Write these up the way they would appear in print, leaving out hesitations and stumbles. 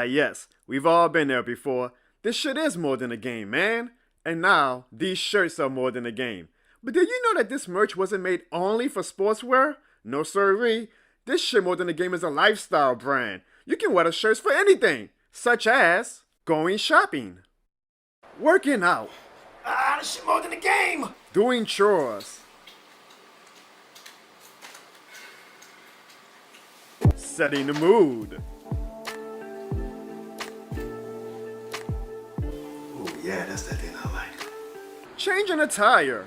Yes, we've all been there before. This shit is more than a game, man. And now, these shirts are more than a game. But did you know that this merch wasn't made only for sportswear? No sirree. This shit more than a game is a lifestyle brand. You can wear the shirts for anything, such as going shopping, working out, This shit more than a game. doing chores, setting the mood, Ooh, yeah, that's that thing I like. changing a tire,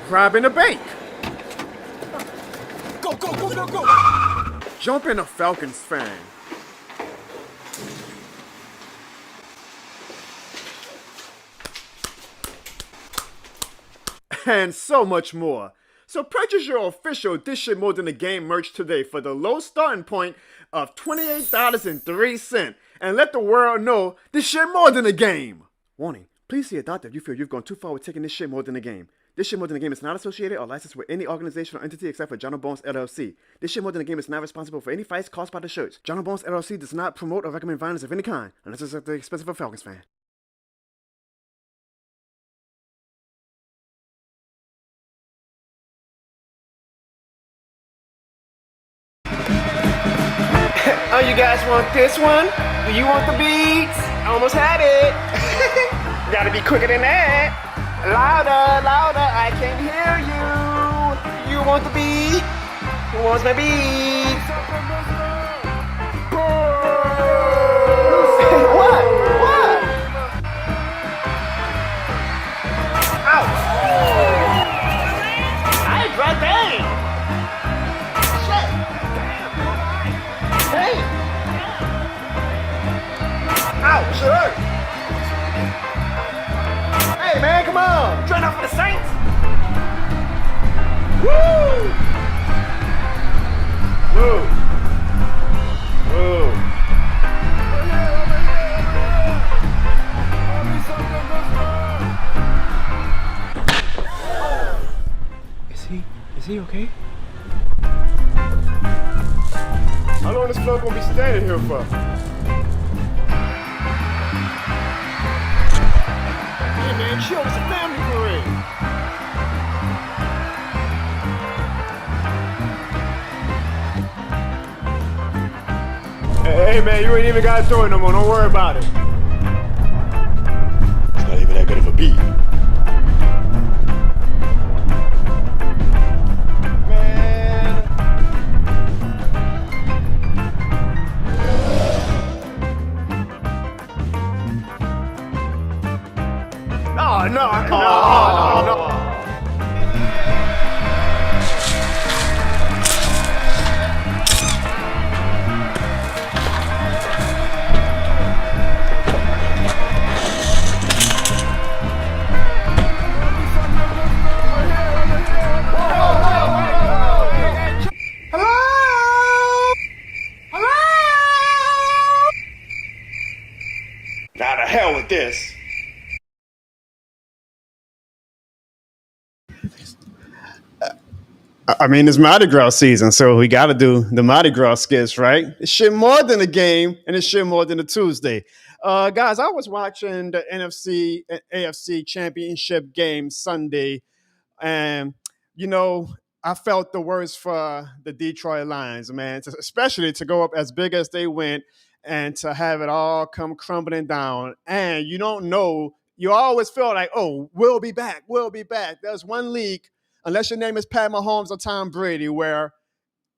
robbing a bank, Go, go, go, go, go. jumping a Falcons fan, and so much more. So purchase your official This Shit More Than a Game merch today for the low starting point of $28.03 and let the world know this shit more than a game. Warning, please see a doctor if you feel you've gone too far with taking this shit more than a game. This Shit More Than a Game is not associated or licensed with any organization or entity except for John Bones LLC. This Shit More Than a Game is not responsible for any fights caused by the shirts. John Bones LLC does not promote or recommend violence of any kind unless it's at the expense of a Falcons fan. Oh, you guys want this one? Do you want the beats? Almost had it. Gotta be quicker than that. Louder, louder, I can't hear you. You want the beat? Who wants my beat? What? What? Ouch! I dropped bang! Shit! Hey! Ouch! Sure! Hey man, come on! Trying out for the Saints! Woo! Woo! Woo! Is he okay? How long this floor gonna be standing here for? Hey man, chill, it's a family parade! Hey man, you ain't even gotta throw it no more. Don't worry about it. It's not even that good of a beat. Man. Oh no, no. Now to hell with this. I mean, it's Mardi Gras season, so we got to do the Mardi Gras skits, right? It's shit more than a game, and it's shit more than a Tuesday. Guys, I was watching the NFC and AFC championship game Sunday, and, you know, I felt the worst for the Detroit Lions, man, especially to go up as big as they went and to have it all come crumbling down. And you don't know, you always feel like, oh, we'll be back, we'll be back. There's one league, unless your name is Pat Mahomes or Tom Brady, where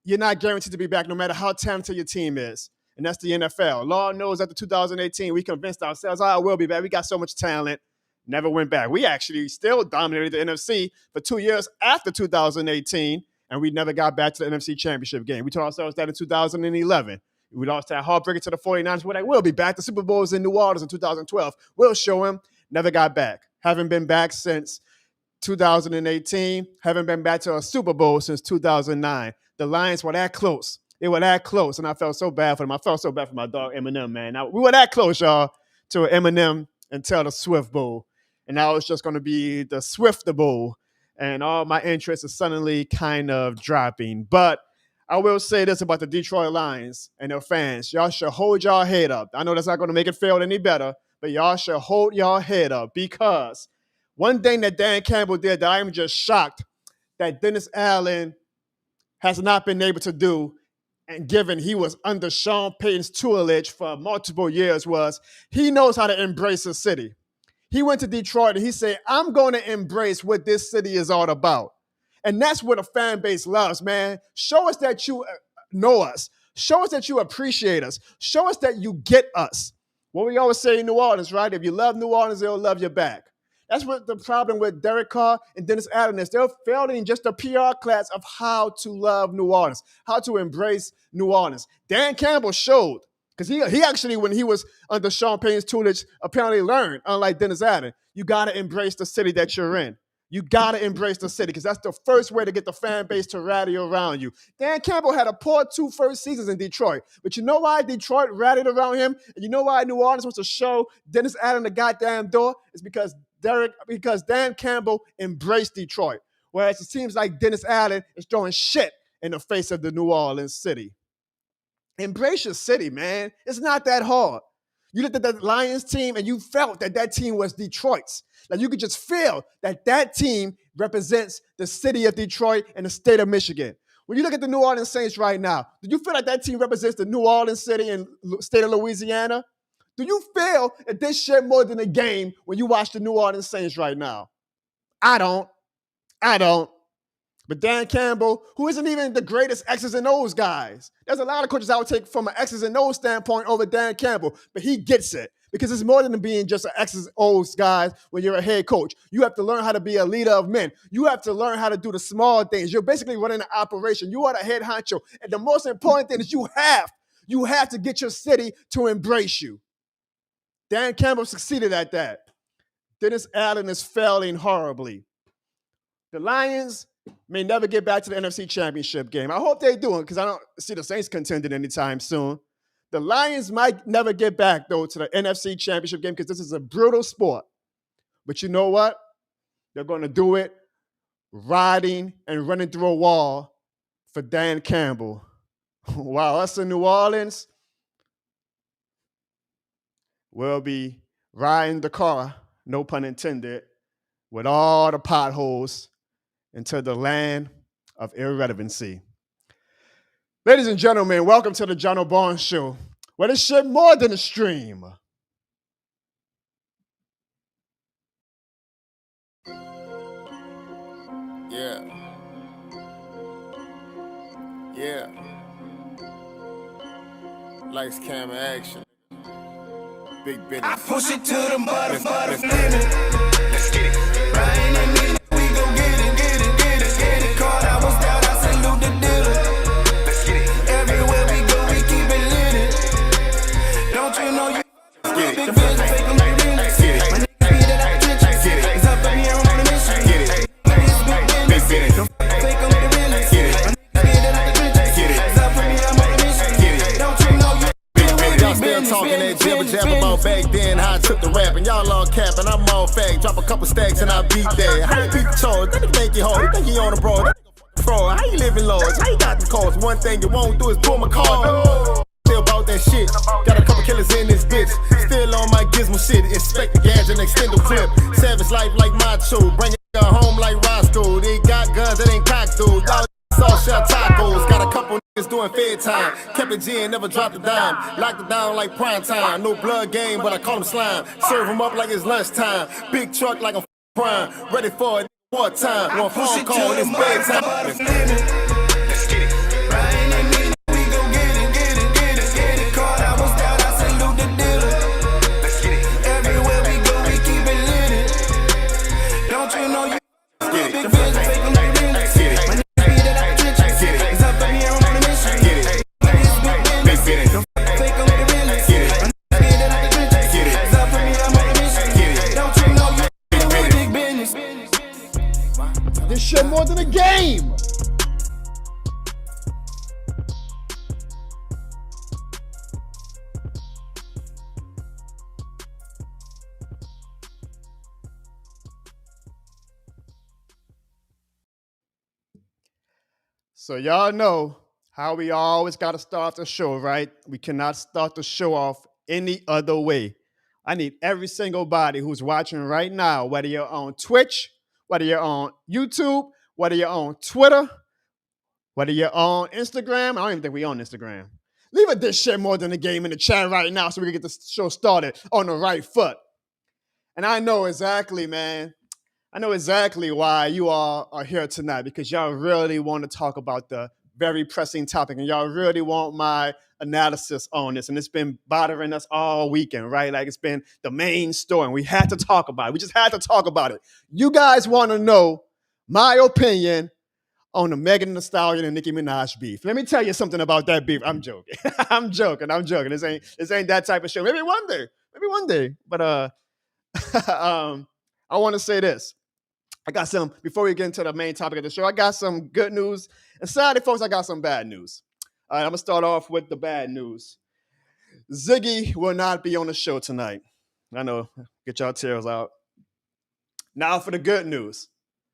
you're not guaranteed to be back no matter how talented your team is. And that's the NFL. Lord knows after 2018, we convinced ourselves, oh, we'll be back. We got so much talent. Never went back. We actually still dominated the NFC for 2 years after 2018, and we never got back to the NFC Championship game. We told ourselves that in 2011. We lost that heartbreaker to the 49ers. We're like, we'll be back. The Super Bowl was in New Orleans in 2012. We'll show him. Never got back. Haven't been back since 2018. Haven't been back to a Super Bowl since 2009. The Lions were that close. They were that close, and I felt so bad for them. I felt so bad for my dog Eminem, man. Now, we were that close, y'all, to Eminem and Taylor Swift Bowl. And now it's just going to be the Swifter Bowl. and all my interest is suddenly kind of dropping. But I will say this about the Detroit Lions and their fans. Y'all should hold y'all head up. I know that's not going to make it feel any better, but y'all should hold y'all head up, because one thing that Dan Campbell did that I'm just shocked that Dennis Allen has not been able to do, and given he was under Sean Payton's tutelage for multiple years, was he knows how to embrace a city. He went to Detroit and he said, I'm going to embrace what this city is all about. And that's what a fan base loves, man. Show us that you know us. Show us that you appreciate us. Show us that you get us. What we always say in New Orleans, right? If you love New Orleans, they'll love you back. That's what the problem with Derek Carr and Dennis Allen is. They're failing just a PR class of how to love New Orleans, how to embrace New Orleans. Dan Campbell showed, because he actually, when he was under Sean Payton's tutelage, apparently learned, unlike Dennis Allen, you got to embrace the city that you're in. You got to embrace the city, because that's the first way to get the fan base to rally around you. Dan Campbell had a poor 2 first seasons in Detroit. But you know why Detroit rallied around him? And you know why New Orleans wants to show Dennis Allen the goddamn door? It's because Dan Campbell embraced Detroit. Whereas it seems like Dennis Allen is throwing shit in the face of the New Orleans city. Embrace your city, man. It's not that hard. You looked at that Lions team and you felt that that team was Detroit's. Like you could just feel that that team represents the city of Detroit and the state of Michigan. When you look at the New Orleans Saints right now, do you feel like that team represents the New Orleans city and state of Louisiana? Do you feel that this shit more than a game when you watch the New Orleans Saints right now? I don't. But Dan Campbell, who isn't even the greatest X's and O's guys. There's a lot of coaches I would take from an X's and O's standpoint over Dan Campbell, but he gets it. Because it's more than being just an X's and O's guys when you're a head coach. You have to learn how to be a leader of men. You have to learn how to do the small things. You're basically running an operation. You are the head honcho. And the most important thing is you have to get your city to embrace you. Dan Campbell succeeded at that. Dennis Allen is failing horribly. The Lions may never get back to the NFC Championship game. I hope they do, because I don't see the Saints contending anytime soon. The Lions might never get back, though, to the NFC Championship game, because this is a brutal sport. But you know what? They're going to do it riding and running through a wall for Dan Campbell. While us in New Orleans, we'll be riding the car, no pun intended, with all the potholes into the land of irrelevancy. Ladies and gentlemen, welcome to the John O'Barnes Show, where this shit more than a stream. Yeah. Lights, camera, action. Big business. I push it to the motherfucker limit. Let's get it. Ryan and me, we gon' get it. Caught, I was down, I salute the dealer. Let's get it. Everywhere we go, we keep it lit. Don't you know you big business, fake them like business. My nigga be that I attention. It's up in here, I'm on a mission. Get it. It's big business. Don't fake them like business. Get it. My nigga be that I attention. It's up in here, I'm on a mission. Get it. Don't you know you y'all still talking that jabber about back then, how I took the rap, and y'all all capping, I'm all fake. Drop a couple stacks and I beat that. How you beat the charge? That nigga think you hard. You think he on the broad? That nigga fraud. How you living large? How you got the calls? One thing you won't do is pull my card. Still about that shit. Got a couple killers in this bitch. Still on my gizmo shit. Inspect the gadget and extend the clip. Savage life like macho. Bring it home like Roscoe. They got guns that ain't cocked, dude. Y'all all shell tacos. Got a couple niggas doing fair time. Kept it G and never dropped a dime. Locked it down like prime time. No blood game, but I call him slime. Serve him up like it's lunchtime. Big truck like a prime. Ready for it wartime. One phone call and it's bedtime. Let's get it. Ryan and me, we gon' get it. Caught, I was down, I salute the dealer. Let's get it. Everywhere we go, we keep it lit. Don't you know you big business, fake them like business. Get it. My nigga be that I attention. It's up in here, I'm on a mission. Get it. It's big business. Don't fake them like business. Get it. My nigga be that I attention. Get it. It's up in here, I'm on a mission. Get it. Don't you know you big business. This shit more than a game. So y'all know how we always got to start the show, right? We cannot start the show off any other way. I need every single body who's watching right now, whether you're on Twitch, whether you're on YouTube, whether you're on Twitter, whether you're on Instagram. I don't even think we're on Instagram. Leave a this shit more than a game in the chat right now so we can get the show started on the right foot. And I know exactly, man. I know exactly why you all are here tonight, because y'all really want to talk about the very pressing topic and y'all really want my analysis on this. And it's been bothering us all weekend, right? Like, it's been the main story and we had to talk about it. We just had to talk about it. You guys want to know my opinion on the Megan Thee Stallion and Nicki Minaj beef. Let me tell you something about that beef. I'm joking. I'm joking. This ain't that type of show. Maybe one day. But I want to say this. I got some, before we get into the main topic of the show, I got some good news. And sadly, folks, I got some bad news. All right, I'm going to start off with the bad news. Ziggy will not be on the show tonight. I know, get y'all tears out. Now for the good news.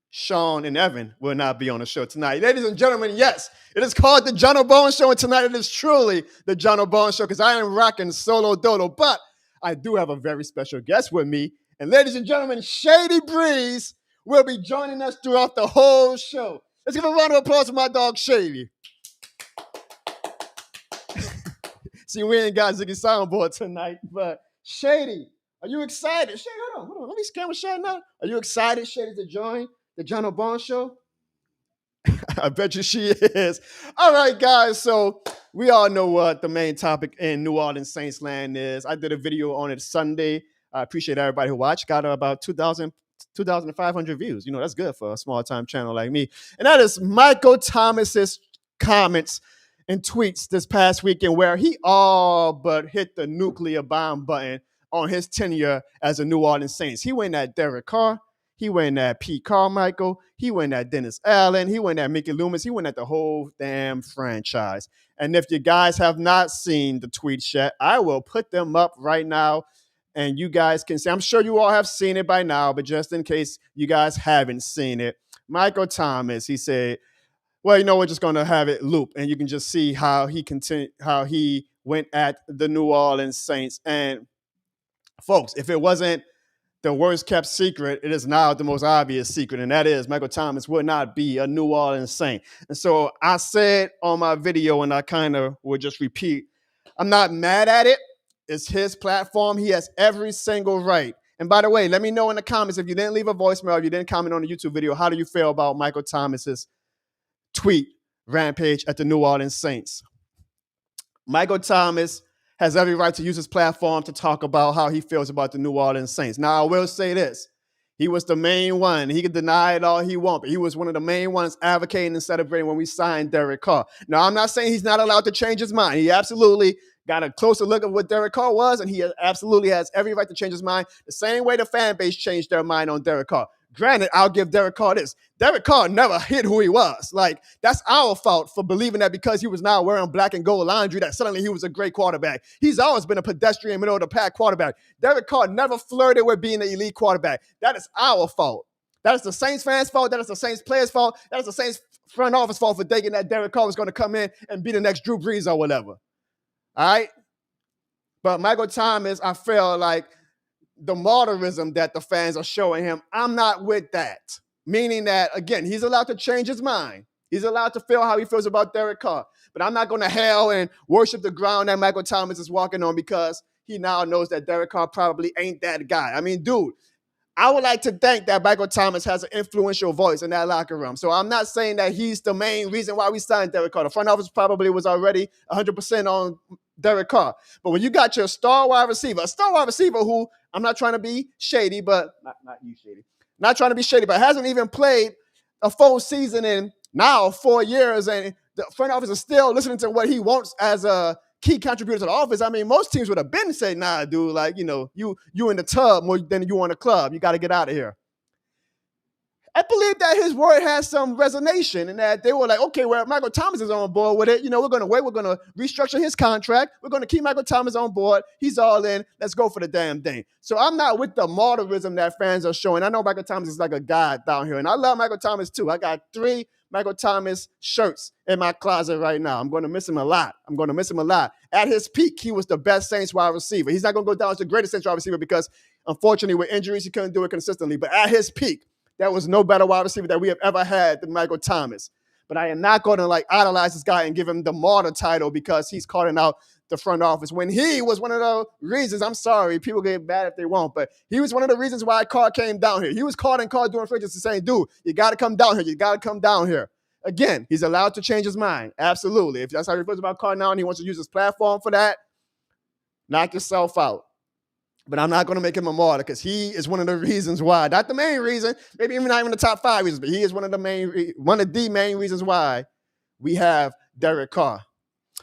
Sean and Evan will not be on the show tonight. Ladies and gentlemen, yes, it is called the John O'Bone Show, and tonight it is truly the John O'Bone Show because I am rocking solo dolo, but I do have a very special guest with me. And ladies and gentlemen, Shady Breeze will be joining us throughout the whole show. Let's give a round of applause for my dog, Shady. See, we ain't got Ziggy soundboard tonight, but Shady, are you excited? Shady, hold on. Let me camera shot now. Are you excited, Shady, to join the John O'Bone Show? I bet you she is. All right, guys. So we all know what the main topic in New Orleans Saints land is. I did a video on it Sunday. I appreciate everybody who watched. Got about 2,500 views. You know, that's good for a small-time channel like me. And that is Michael Thomas's comments and tweets this past weekend where he all but hit the nuclear bomb button on his tenure as a New Orleans Saints. He went at Derek Carr. He went at Pete Carmichael. He went at Dennis Allen. He went at Mickey Loomis. He went at the whole damn franchise. And if you guys have not seen the tweets yet, I will put them up right now. And you guys can see, I'm sure you all have seen it by now, but just in case you guys haven't seen it, Michael Thomas, he said, well, you know, we're just going to have it loop. And you can just see how he went at the New Orleans Saints. And folks, if it wasn't the worst kept secret, it is now the most obvious secret. And that is Michael Thomas would not be a New Orleans Saint. And so I said on my video, and I kind of will just repeat, I'm not mad at it. It's his platform. He has every single right. And by the way, let me know in the comments if you didn't leave a voicemail, if you didn't comment on the YouTube video, how do you feel about Michael Thomas's tweet rampage at the New Orleans Saints? Michael Thomas has every right to use his platform to talk about how he feels about the New Orleans Saints. Now, I will say this. He was the main one. He could deny it all he wants, but he was one of the main ones advocating and celebrating when we signed Derek Carr. Now, I'm not saying he's not allowed to change his mind. He absolutely got a closer look at what Derek Carr was, and he absolutely has every right to change his mind the same way the fan base changed their mind on Derek Carr. Granted, I'll give Derek Carr this. Derek Carr never hid who he was. Like, that's our fault for believing that because he was now wearing black and gold laundry that suddenly he was a great quarterback. He's always been a pedestrian, middle of the pack quarterback. Derek Carr never flirted with being an elite quarterback. That is our fault. That is the Saints fans' fault. That is the Saints players' fault. That is the Saints front office fault for thinking that Derek Carr was going to come in and be the next Drew Brees or whatever. All right? But Michael Thomas, I feel like the martyrism that the fans are showing him, I'm not with that. Meaning that, again, he's allowed to change his mind. He's allowed to feel how he feels about Derek Carr. But I'm not going to hail and worship the ground that Michael Thomas is walking on because he now knows that Derek Carr probably ain't that guy. I mean, dude, I would like to think that Michael Thomas has an influential voice in that locker room. So I'm not saying that he's the main reason why we signed Derek Carr. The front office probably was already 100% on Derek Carr. But when you got your star wide receiver, a star wide receiver who, I'm not trying to be shady, but not you, Shady. Not trying to be shady, but hasn't even played a full season in now 4 years, and the front office is still listening to what he wants as a key contributor to the offense. I mean, most teams would have been saying, nah, dude, like, you know, you in the tub more than you on the club. You got to get out of here. I believe that his word has some resonance and that they were like, okay, well, Michael Thomas is on board with it. You know, we're going to wait. We're going to restructure his contract. We're going to keep Michael Thomas on board. He's all in. Let's go for the damn thing. So I'm not with the martyrism that fans are showing. I know Michael Thomas is like a god down here, and I love Michael Thomas too. I got 3 Michael Thomas shirts in my closet right now. I'm going to miss him a lot. At his peak, he was the best Saints wide receiver. He's not going to go down as the greatest Saints wide receiver because, unfortunately, with injuries, he couldn't do it consistently. But at his peak, there was no better wide receiver that we have ever had than Michael Thomas. But I am not going to idolize this guy and give him the martyr title because he's calling out the front office when he was one of the reasons. I'm sorry, people get mad if they want, but he was one of the reasons why Carr came down here. He was calling Carr during free agency saying, dude, you got to come down here. You got to come down here. Again, he's allowed to change his mind. Absolutely. If that's how he feels about Carr now and he wants to use his platform for that, knock yourself out. But I'm not going to make him a martyr because he is one of the reasons why. Not the main reason, maybe even not even the top 5 reasons, but he is one of the main reasons why we have Derek Carr.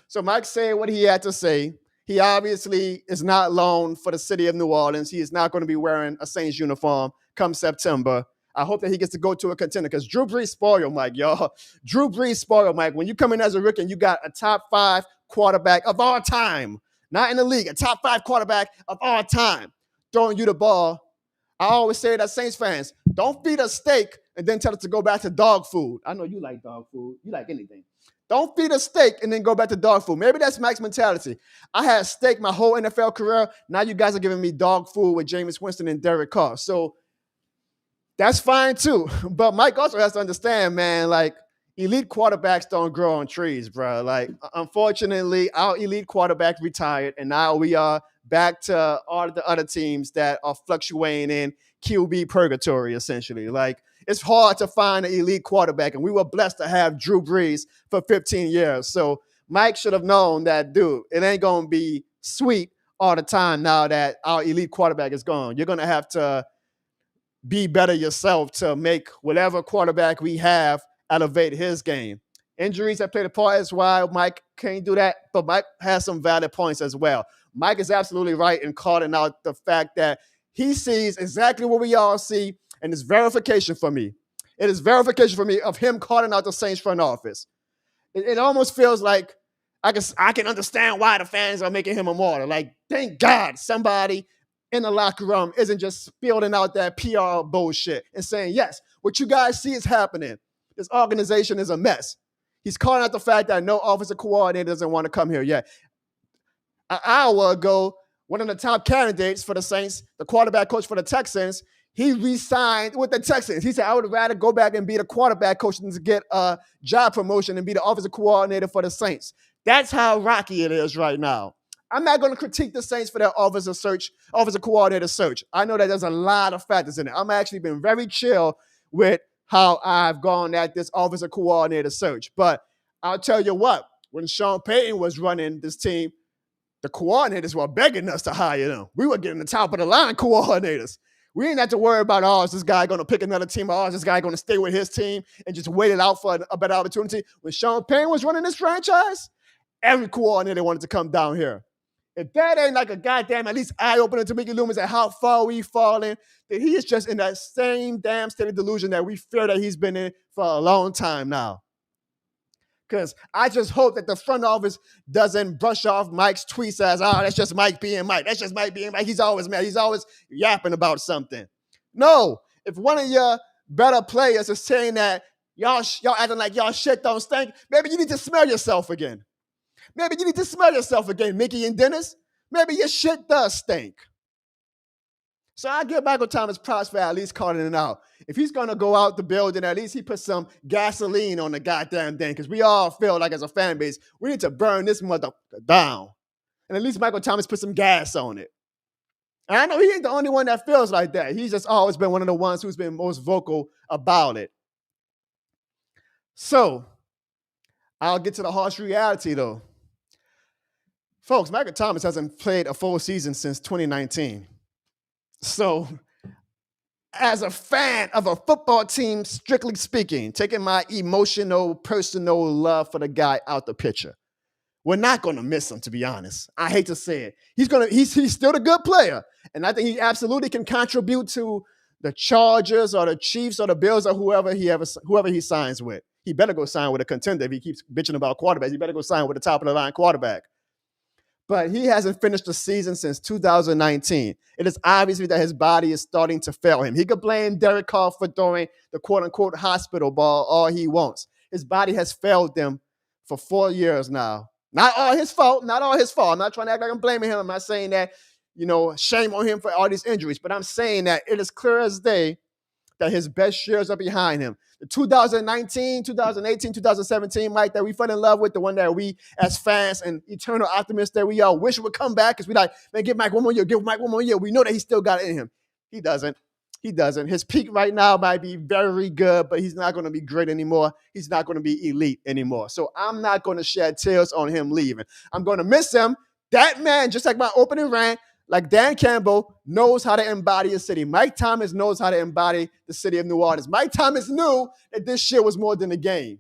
So Mike said what he had to say. He obviously is not loaned for the city of New Orleans. He is not going to be wearing a Saints uniform come September. I hope that he gets to go to a contender because Drew Brees spoiled Mike, y'all. Drew Brees spoiled Mike. When you come in as a rookie and you got a top 5 quarterback of all time, not in the league, a top 5 quarterback of all time throwing you the ball. I always say that Saints fans, don't feed us steak and then tell us to go back to dog food. I know you like dog food. You like anything. Don't feed us steak and then go back to dog food. Maybe that's Mike's mentality. I had steak my whole NFL career. Now you guys are giving me dog food with Jameis Winston and Derek Carr. So that's fine too. But Mike also has to understand, man, elite quarterbacks don't grow on trees, bro. Unfortunately, our elite quarterback retired, and now we are back to all the other teams that are fluctuating in QB purgatory, essentially. It's hard to find an elite quarterback, and we were blessed to have Drew Brees for 15 years. So Mike should have known that, dude, it ain't going to be sweet all the time now that our elite quarterback is gone. You're going to have to be better yourself to make whatever quarterback we have elevate his game. Injuries have played a part as well. Mike can't do that, but Mike has some valid points as well. Mike is absolutely right in calling out the fact that he sees exactly what we all see, and it's verification for me. It is verification for me of him calling out the Saints front office. It almost feels like I can understand why the fans are making him a martyr. Thank God somebody in the locker room isn't just spilling out that PR bullshit and saying, yes, what you guys see is happening. This organization is a mess. He's calling out the fact that no offensive coordinator doesn't want to come here yet. An hour ago, one of the top candidates for the Saints, the quarterback coach for the Texans, he re-signed with the Texans. He said, I would rather go back and be the quarterback coach than to get a job promotion and be the offensive coordinator for the Saints. That's how rocky it is right now. I'm not going to critique the Saints for their offensive coordinator search. I know that there's a lot of factors in it. I'm actually been very chill with how I've gone at this offensive coordinator search. But I'll tell you what, when Sean Payton was running this team, the coordinators were begging us to hire them. We were getting the top of the line coordinators. We didn't have to worry about, is this guy going to pick another team, or is this guy going to stay with his team and just wait it out for a better opportunity. When Sean Payton was running this franchise, every coordinator wanted to come down here. If that ain't a goddamn at least eye-opener to Mickey Loomis at how far we've fallen, then he is just in that same damn state of delusion that we fear that he's been in for a long time now. Because I just hope that the front office doesn't brush off Mike's tweets as, that's just Mike being Mike. That's just Mike being Mike. He's always mad. He's always yapping about something. No, if one of your better players is saying that y'all acting like y'all shit don't stink, maybe you need to smell yourself again. Mickey and Dennis. Maybe your shit does stink. So I give Michael Thomas props for at least calling it out. If he's going to go out the building, at least he put some gasoline on the goddamn thing, because we all feel like as a fan base, we need to burn this motherfucker down. And at least Michael Thomas put some gas on it. And I know he ain't the only one that feels like that. He's just always been one of the ones who's been most vocal about it. So I'll get to the harsh reality, though. Folks, Michael Thomas hasn't played a full season since 2019. So, as a fan of a football team, strictly speaking, taking my emotional, personal love for the guy out the picture, we're not going to miss him, to be honest. I hate to say it. He's still a good player, and I think he absolutely can contribute to the Chargers or the Chiefs or the Bills or whoever he signs with. He better go sign with a contender if he keeps bitching about quarterbacks. He better go sign with a top-of-the-line quarterback. But he hasn't finished the season since 2019. It is obvious that his body is starting to fail him. He could blame Derek Carr for throwing the quote-unquote hospital ball all he wants. His body has failed them for 4 years now. Not all his fault. Not all his fault. I'm not trying to act like I'm blaming him. I'm not saying that, shame on him for all these injuries. But I'm saying that it is clear as day that his best years are behind him. The 2019, 2018, 2017 Mike that we fell in love with, the one that we as fans and eternal optimists that we all wish would come back because we like, man, give Mike one more year, give Mike one more year. We know that he still got it in him. He doesn't. He doesn't. His peak right now might be very good, but he's not going to be great anymore. He's not going to be elite anymore. So I'm not going to shed tears on him leaving. I'm going to miss him. That man, just like my opening rant, like Dan Campbell, knows how to embody a city. Mike Thomas knows how to embody the city of New Orleans. Mike Thomas knew that this shit was more than a game.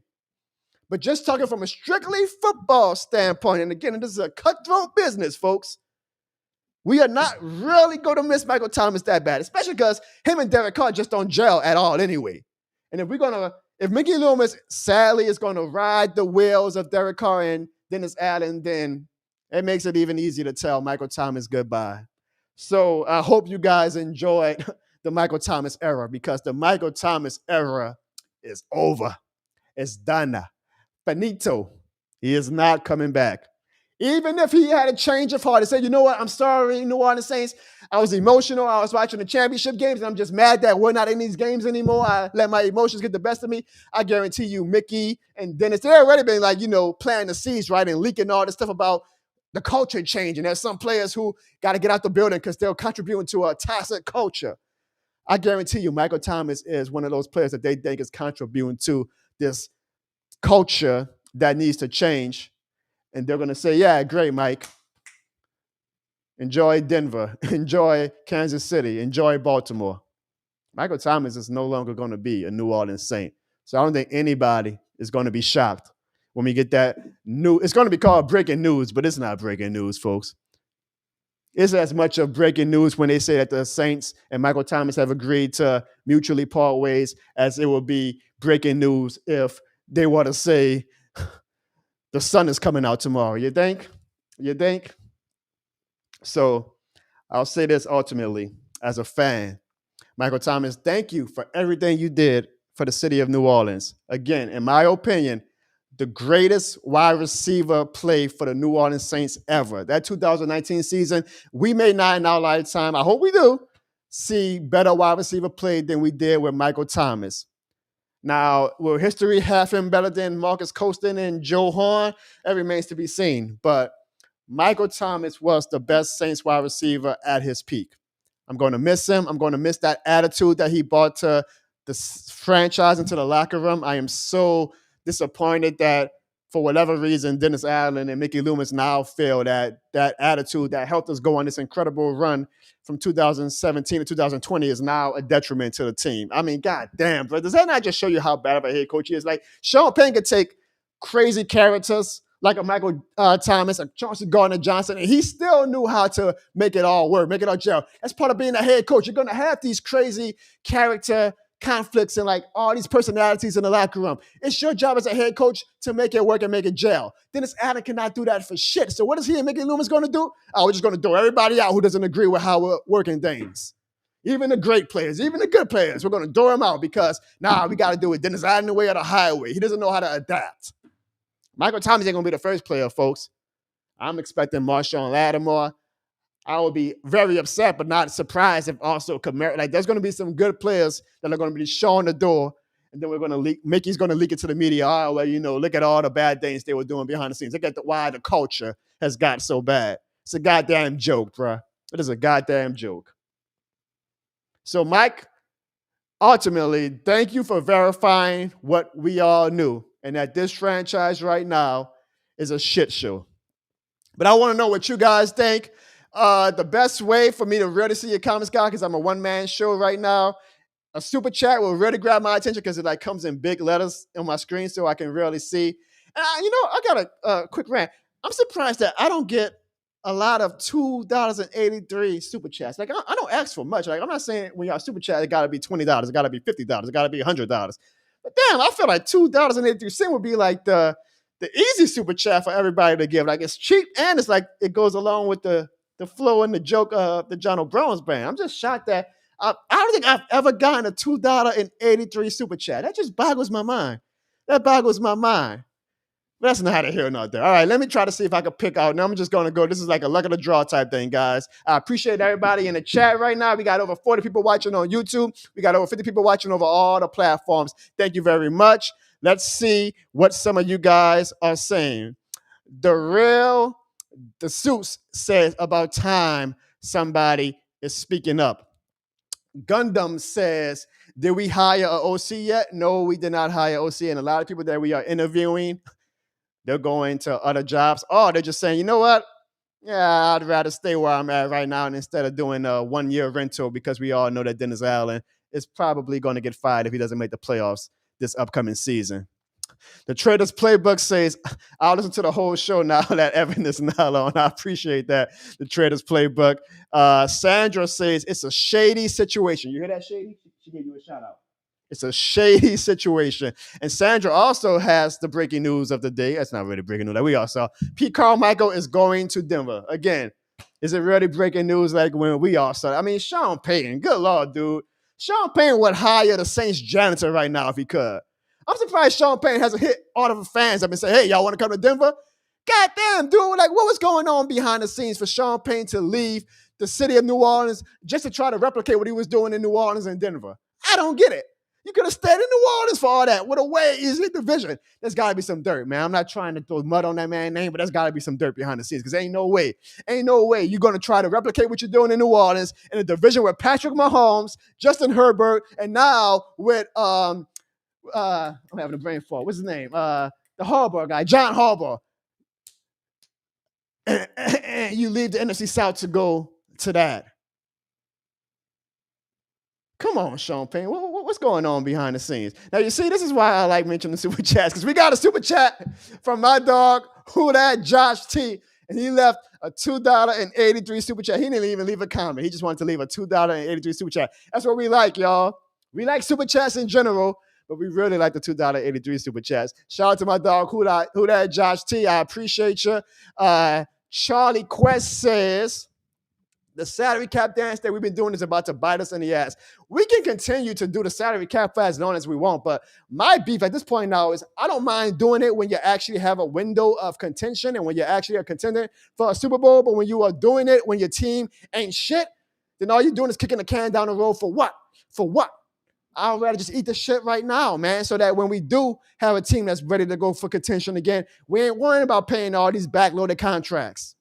But just talking from a strictly football standpoint, and again, this is a cutthroat business, folks. We are not really going to miss Michael Thomas that bad, especially because him and Derek Carr just don't gel at all anyway. And if Mickey Loomis sadly is going to ride the wheels of Derek Carr and Dennis Allen, then it makes it even easier to tell Michael Thomas goodbye. So I hope you guys enjoyed the Michael Thomas era, because the Michael Thomas era is over. It's done. Finito. He is not coming back. Even if he had a change of heart and said, you know what, I'm sorry, New Orleans Saints. I was emotional. I was watching the championship games, and I'm just mad that we're not in these games anymore. I let my emotions get the best of me. I guarantee you, Mickey and Dennis, they've already been planting the seeds, right, and leaking all this stuff about the culture changing. There's some players who got to get out the building because they're contributing to a toxic culture. I guarantee you, Michael Thomas is one of those players that they think is contributing to this culture that needs to change. And they're going to say, yeah, great, Mike. Enjoy Denver. Enjoy Kansas City. Enjoy Baltimore. Michael Thomas is no longer going to be a New Orleans Saint. So I don't think anybody is going to be shocked when we get that new. It's going to be called breaking news, but it's not breaking news, folks. It's as much of breaking news when they say that the Saints and Michael Thomas have agreed to mutually part ways as it will be breaking news if they were to say the sun is coming out tomorrow. You think? You think? So I'll say this ultimately as a fan. Michael Thomas, thank you for everything you did for the city of New Orleans. Again, in my opinion, the greatest wide receiver play for the New Orleans Saints ever. That 2019 season, we may not in our lifetime, I hope we do, see better wide receiver play than we did with Michael Thomas. Now, will history have him better than Marcus Colston and Joe Horn? That remains to be seen. But Michael Thomas was the best Saints wide receiver at his peak. I'm going to miss him. I'm going to miss that attitude that he brought to the franchise into the locker room. I am so disappointed that for whatever reason, Dennis Allen and Mickey Loomis now feel that attitude that helped us go on this incredible run from 2017 to 2020 is now a detriment to the team. I mean, God damn, bro. Does that not just show you how bad of a head coach he is? Like, Sean Payne could take crazy characters like a Michael Thomas, a Chauncey Gardner-Johnson, and he still knew how to make it all work, make it all gel. That's part of being a head coach. You're going to have these crazy character conflicts and like all these personalities in the locker room. It's your job as a head coach to make it work and make it gel. Dennis Allen cannot do that for shit. So what is he and Mickey Loomis going to do? Oh, we're just going to throw everybody out who doesn't agree with how we're working things. Even the great players, even the good players, we're going to throw them out because, we got to do it Dennis Allen the way or the highway. He doesn't know how to adapt. Michael Thomas ain't going to be the first player, folks. I'm expecting Marshawn Lattimore. I would be very upset, but not surprised if also Kamara. Like, there's going to be some good players that are going to be showing the door, and then we're going to leak. Mickey's going to leak it to the media. Oh, well, look at all the bad things they were doing behind the scenes. Look at why the culture has got so bad. It's a goddamn joke, bro. It is a goddamn joke. So, Mike, ultimately, thank you for verifying what we all knew, and that this franchise right now is a shit show. But I want to know what you guys think. The best way for me to really see your comments, guys, because I'm a one-man show right now, a super chat will really grab my attention because it comes in big letters on my screen so I can really see. And I got a quick rant. I'm surprised that I don't get a lot of $2.83 super chats. Like, I don't ask for much. Like, I'm not saying when y'all super chat, it got to be $20. It got to be $50. It got to be $100. But damn, I feel like $2.83 would be like the easy super chat for everybody to give. Like, it's cheap and it's like it goes along with the flow and the joke of the John O'Brien's band. I'm just shocked that I don't think I've ever gotten a $2.83 super chat. That just boggles my mind. That boggles my mind. But that's neither here nor there. All right, let me try to see if I can pick out. Now I'm just going to go. This is like a luck of the draw type thing, guys. I appreciate everybody in the chat right now. We got over 40 people watching on YouTube. We got over 50 people watching over all the platforms. Thank you very much. Let's see what some of you guys are saying. The Suits says about time somebody is speaking up. Gundam says, did we hire an OC yet? No, we did not hire OC. And a lot of people that we are interviewing, they're going to other jobs. Or they're just saying, you know what? Yeah, I'd rather stay where I'm at right now instead of doing a 1 year rental, because we all know that Dennis Allen is probably going to get fired if he doesn't make the playoffs this upcoming season. The Traders Playbook says, I'll listen to the whole show now that Evan is not on. I appreciate that. The Traders Playbook. Sandra says, it's a shady situation. You hear that, Shady? She gave you a shout out. It's a shady situation. And Sandra also has the breaking news of the day. That's not really breaking news that we all saw. Pete Carmichael is going to Denver. Again, is it really breaking news like when we all saw it? I mean, Sean Payton, good Lord, dude. Sean Payton would hire the Saints janitor right now if he could. I'm surprised Sean Payton hasn't hit all of the fans up and said, hey, y'all want to come to Denver? God damn, dude. Like, what was going on behind the scenes for Sean Payton to leave the city of New Orleans just to try to replicate what he was doing in New Orleans and Denver? I don't get it. You could have stayed in New Orleans for all that. What a way easy division. There's got to be some dirt, man. I'm not trying to throw mud on that man's name, but there's got to be some dirt behind the scenes, because ain't no way you're going to try to replicate what you're doing in New Orleans in a division with Patrick Mahomes, Justin Herbert, and now with I'm having a brain fart. What's his name? The Harbaugh guy, John Harbaugh. And you leave the NFC South to go to that. Come on, Sean Payne. What's going on behind the scenes? Now, you see, this is why I like mentioning the super chats, because we got a super chat from my dog, who that Josh T, and he left a $2.83 super chat. He didn't even leave a comment. He just wanted to leave a $2.83 super chat. That's what we like, y'all. We like super chats in general, but we really like the $2.83 super chats. Shout out to my dog, who that Josh T. I appreciate you. Charlie Quest says, the salary cap dance that we've been doing is about to bite us in the ass. We can continue to do the salary cap for as long as we want, but my beef at this point now is I don't mind doing it when you actually have a window of contention and when you're actually a contender for a Super Bowl, but when you are doing it when your team ain't shit, then all you're doing is kicking the can down the road for what? For what? I'd rather just eat the shit right now, man, so that when we do have a team that's ready to go for contention again, we ain't worrying about paying all these backloaded contracts.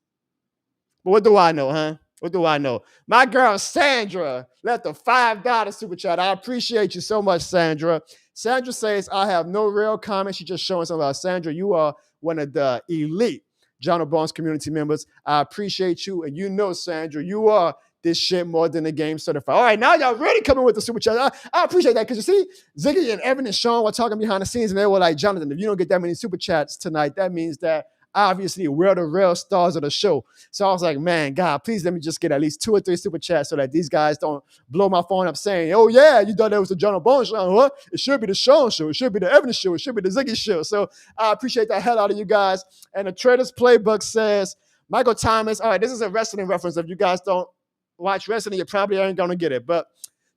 But what do I know, huh? What do I know? My girl Sandra left a $5 super chat. I appreciate you so much, Sandra. Sandra says, I have no real comment. She's just showing something about Sandra. You are one of the elite John O'Barnes community members. I appreciate you. And you know, Sandra, you are this shit more than the game certified. All right, now y'all really coming with the super chat. I appreciate that, because you see, Ziggy and Evan and Sean were talking behind the scenes, and they were like, Jonathan, if you don't get that many super chats tonight, that means that obviously we're the real stars of the show. So I was like, man, God, please let me just get at least 2 or 3 super chats so that these guys don't blow my phone up saying, oh yeah, you thought that was the John O'Barnes show, huh? It should be the Sean show. It should be the Evan show. It should be the Ziggy show. So I appreciate the hell out of you guys. And the Traders Playbook says, Michael Thomas. All right, this is a wrestling reference. If you guys don't watch wrestling, you probably ain't going to get it. But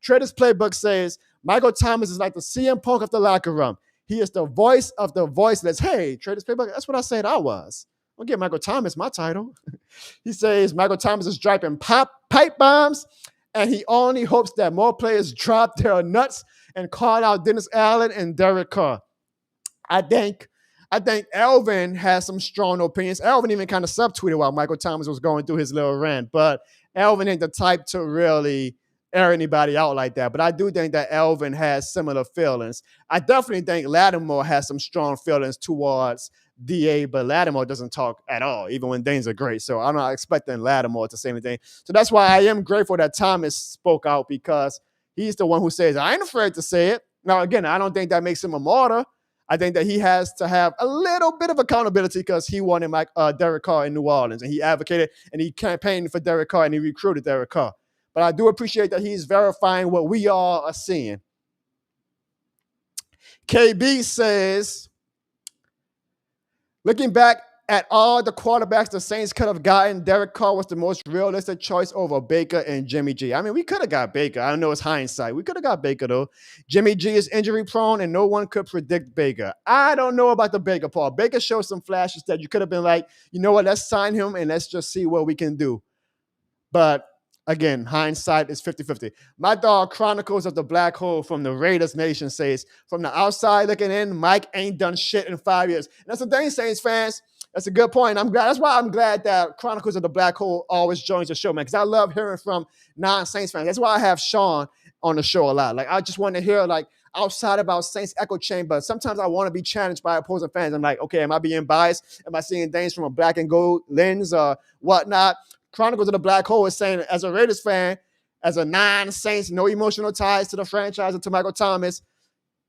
Traders Playbook says, Michael Thomas is like the CM Punk of the locker room. He is the voice of the voiceless. Hey, Traders Playbook, that's what I said I was. I'll give Michael Thomas my title. He says Michael Thomas is dropping pipe bombs, and he only hopes that more players drop their nuts and call out Dennis Allen and Derek Carr. I think Elvin has some strong opinions. Elvin even kind of subtweeted while Michael Thomas was going through his little rant, but Elvin ain't the type to really air anybody out like that. But I do think that Elvin has similar feelings. I definitely think Lattimore has some strong feelings towards DA, but Lattimore doesn't talk at all, even when things are great. So I'm not expecting Lattimore to say anything. So that's why I am grateful that Thomas spoke out, because he's the one who says, I ain't afraid to say it. Now, again, I don't think that makes him a martyr. I think that he has to have a little bit of accountability, because he wanted Derek Carr in New Orleans, and he advocated and he campaigned for Derek Carr and he recruited Derek Carr. But I do appreciate that he's verifying what we all are seeing. KB says, looking back at all the quarterbacks the Saints could have gotten, Derek Carr was the most realistic choice over Baker and Jimmy G. I mean, we could have got Baker. I know it's hindsight. We could have got Baker, though. Jimmy G is injury prone, and no one could predict Baker. I don't know about the Baker part. Baker showed some flashes that you could have been like, you know what, let's sign him and let's just see what we can do. But again, hindsight is 50-50. My dog Chronicles of the Black Hole from the Raiders Nation says, from the outside looking in, Mike ain't done shit in 5 years. And that's the thing, Saints fans. That's a good point. I'm glad. That's why I'm glad that Chronicles of the Black Hole always joins the show, man, because I love hearing from non-Saints fans. That's why I have Sean on the show a lot. Like, I just want to hear, like, outside of our Saints echo chamber. Sometimes I want to be challenged by opposing fans. I'm like, okay, am I being biased? Am I seeing things from a black and gold lens or whatnot? Chronicles of the Black Hole is saying, as a Raiders fan, as a non-Saints, no emotional ties to the franchise or to Michael Thomas,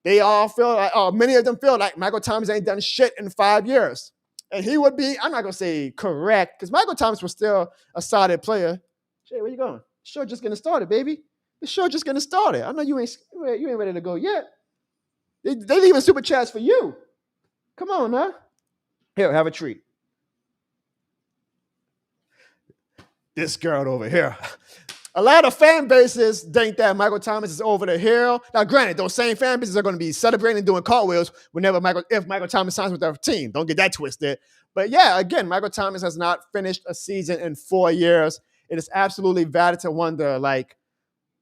they all feel like, or many of them feel like Michael Thomas ain't done shit in 5 years. And he would be, I'm not going to say correct, because Michael Thomas was still a solid player. Jay, where you going? The show just getting started, baby. The show just getting started. I know you ain't ready to go yet. They leaving super chats for you. Come on, huh? Here, have a treat. This girl over here. A lot of fan bases think that Michael Thomas is over the hill. Now, granted, those same fan bases are going to be celebrating and doing cartwheels if Michael Thomas signs with their team. Don't get that twisted. But yeah, again, Michael Thomas has not finished a season in 4 years. It is absolutely valid to wonder, like